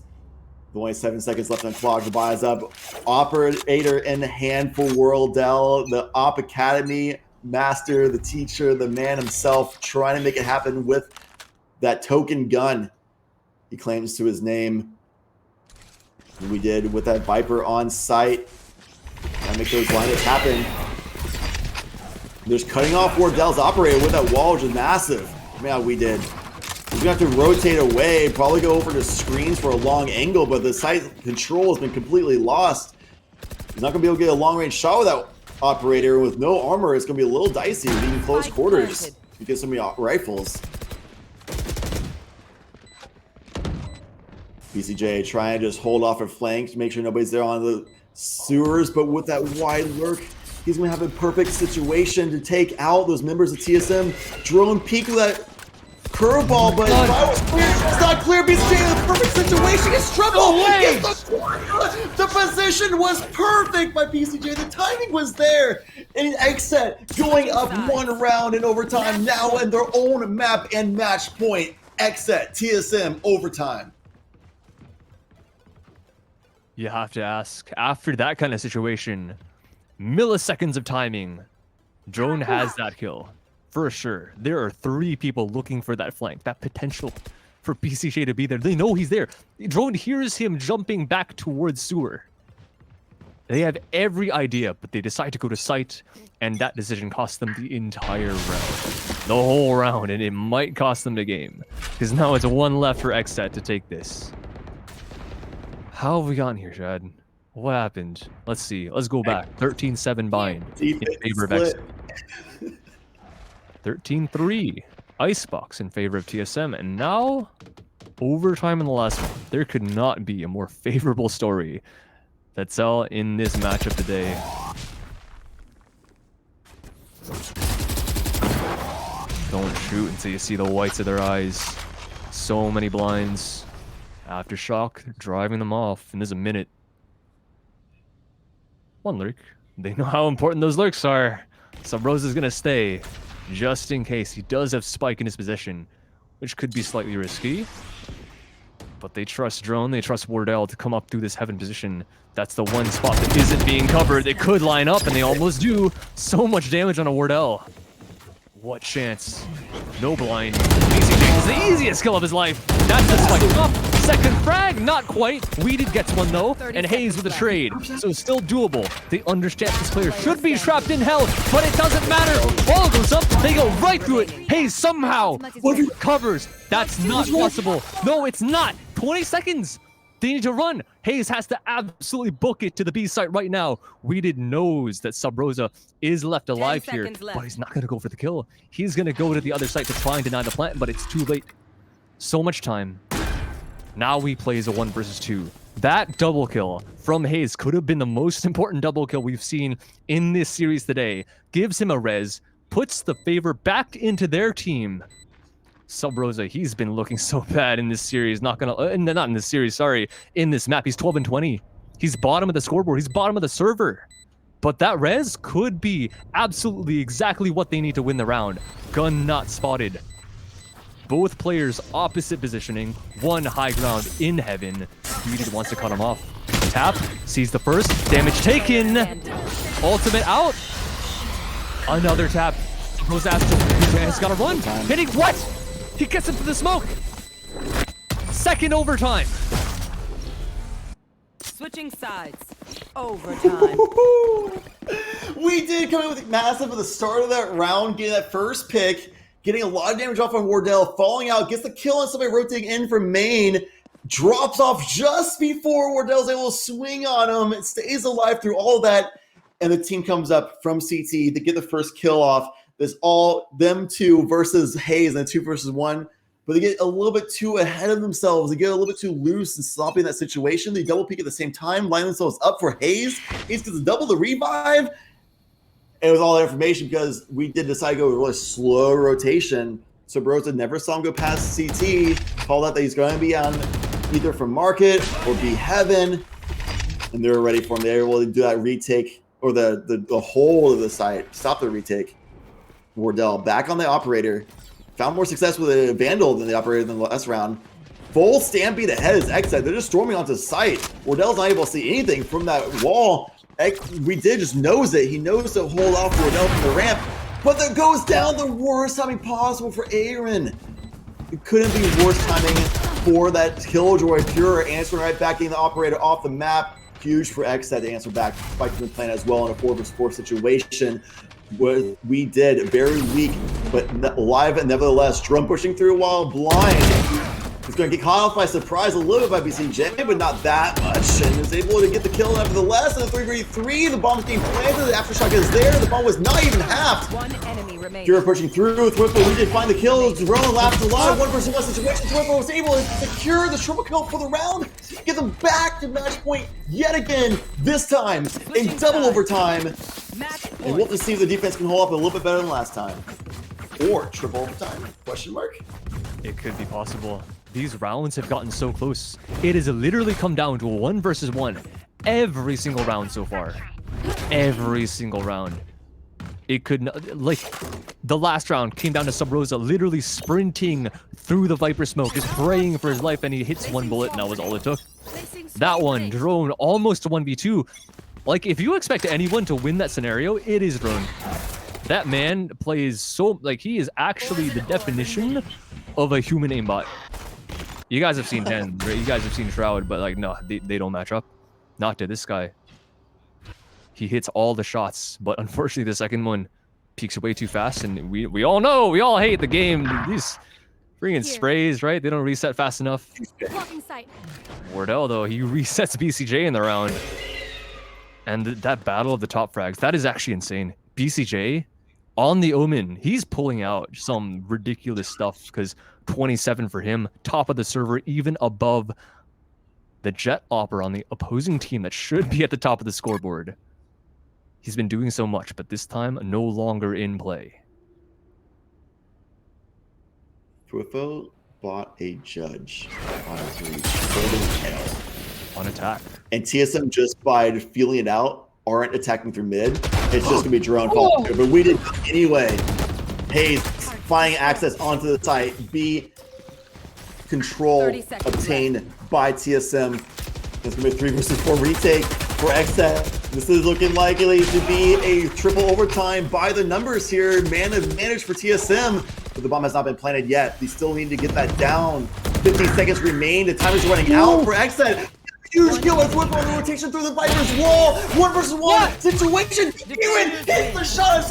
Only 7 seconds left on the clock. The buy is up. Operator in hand for Wardell. The Op Academy master, the teacher, the man himself, trying to make it happen with that token gun he claims to his name. We did with that Viper on site. Gotta make those lineups happen. There's cutting off Wardell's operator with that wall, which is massive. Man, we did. He's gonna have to rotate away, probably go over to screens for a long angle, but the site control has been completely lost. He's not gonna be able to get a long range shot with that operator. With no armor, it's gonna be a little dicey, being close quarters because so many rifles. BCJ trying to just hold off a flank to make sure nobody's there on the sewers, but with that wide lurk, he's going to have a perfect situation to take out those members of TSM. Drone peek with that curveball, but it's not clear. BCJ in the perfect situation. Gets trouble. The position was perfect by BCJ. The timing was there. And XSET going up 1 round in overtime, now in their own map and match point. XSET, TSM, overtime. You have to ask, after that kind of situation, milliseconds of timing, Drone has that kill. For sure. There are 3 people looking for that flank, that potential for BCJ to be there. They know he's there. Drone hears him jumping back towards sewer. They have every idea, but they decide to go to site, and that decision costs them the entire round. The whole round, and it might cost them the game. Because now it's 1 left for XSET to take this. How have we gotten here, Shad? What happened? Let's see. Let's go back. 13-7 bind in favor of XSET. 13-3 Icebox in favor of TSM. And now, overtime in the last one. There could not be a more favorable story that's all in this matchup today. Don't shoot until you see the whites of their eyes. So many blinds. Aftershock, they're driving them off, and there's a minute. 1 lurk. They know how important those lurks are. Subrosa's gonna stay, just in case. He does have Spike in his position, which could be slightly risky. But they trust Drone, they trust Wardell to come up through this heaven position. That's the one spot that isn't being covered. They could line up, and they almost do. So much damage on a Wardell. What chance? No blind. BCJ is the easiest kill of his life. That's the Spike up. Second frag, not quite. Weeded gets one though, and Hayes with a trade. So still doable. They understand this player should be trapped in hell, but it doesn't matter. Ball goes up, they go right through it. Hayes somehow recovers. That's not possible. No, it's not. 20 seconds. They need to run. Hayes has to absolutely book it to the B site right now. Weeded knows that Subrosa is left alive here, but he's not going to go for the kill. He's going to go to the other site to try and deny the plant, but it's too late. So much time. Now he plays a 1 versus 2. That double kill from Hayes could have been the most important double kill we've seen in this series today. Gives him a res, puts the favor back into their team. Subrosa, he's been looking so bad in this series. Not in this series, sorry. In this map, he's 12-20. He's bottom of the scoreboard. He's bottom of the server. But that res could be absolutely exactly what they need to win the round. Gun not spotted. Both players opposite positioning, 1 high ground in heaven. Weeded wants to cut him off. Tap, sees the first, damage taken. Ultimate out. Another tap. Goes after him. He's got to run. Hitting what? He gets into the smoke. Second overtime. Switching sides. Overtime. We did come in with massive at the start of that round, getting that first pick. Getting a lot of damage off on Wardell, falling out, gets the kill on somebody rotating in from main, drops off just before Wardell's able to swing on him. It stays alive through all of that, and the team comes up from CT to get the first kill off. There's all them 2 versus Hayes and 2 versus 1, but they get a little bit too ahead of themselves. They get a little bit too loose and sloppy in that situation. They double peek at the same time, line themselves up for Hayes. Hayes gets double the revive. It was all that information because we did decide to go with a really slow rotation So Broza never saw him go past CT, called out that he's going to be on either from Market or be Heaven, and they were ready for him. They were able to do that retake, or the whole of the site, stop the retake. Wardell back on the operator, found more success with a Vandal than the operator than the last round. Full stampede ahead is XSET. They're just storming onto site. Wardell's not able to see anything from that wall. We did just knows it. He knows to hold off Wardell from the ramp, but that goes down the worst timing possible for Aaron. It couldn't be worse timing for that Killjoy Pure answering right back, getting the operator off the map. Huge for XSET to answer back. Spike's been playing as well in a 4v4 situation. What we did, very weak, but live nevertheless. Drum pushing through while blind. He's going to get caught off by surprise a little bit by BCJ, but not that much. And is able to get the kill nevertheless. And a 3v3, the bomb's being planted. The aftershock is there. The bomb was not even halved. One enemy remains. Pure pushing through with Whipple. We did find the kill. Drone laps alive. 1v1 situation. Whipple was able to secure the triple kill for the round. Get them back to match point yet again. This time in double overtime. And we'll have to see if the defense can hold up a little bit better than last time. Or triple overtime? Question mark? It could be possible. These rounds have gotten so close. It has literally come down to a 1 versus 1 every single round so far. Every single round. It could not, like, the last round came down to Sub Rosa literally sprinting through the Viper smoke, just praying for his life, and he hits one bullet, and that was all it took. That one, Drone, almost 1v2. Like, if you expect anyone to win that scenario, it is Drone. That man plays so, like, he is actually the definition of a human aimbot. You guys have seen 10, right? You guys have seen Shroud, but like, no, they don't match up. Not to this guy. He hits all the shots, but unfortunately the second one peaks way too fast, and we all know, we all hate the game. These freaking sprays, right? They don't reset fast enough. Wardell, though, he resets BCJ in the round. And that battle of the top frags, that is actually insane. BCJ on the Omen, he's pulling out some ridiculous stuff, because 27 for him, top of the server, even above the Jet Opera on the opposing team that should be at the top of the scoreboard. He's been doing so much, but this time no longer in play. Twifo bought a judge on a breach, holding L On attack. And TSM, just by feeling it out, aren't attacking through mid. It's just gonna be drone fall through. But we did anyway. Hayes finding access onto the site. B, control obtained by TSM. It's gonna be a 3 versus 4 retake for XSET. This is looking likely to be a triple overtime by the numbers here. Man advantage for TSM, but the bomb has not been planted yet. They still need to get that down. 15 seconds remain. The time is running out for XSET. Huge kill with Whip on the rotation through the Viper's wall. 1 versus 1 situation. Aaron hits the shot.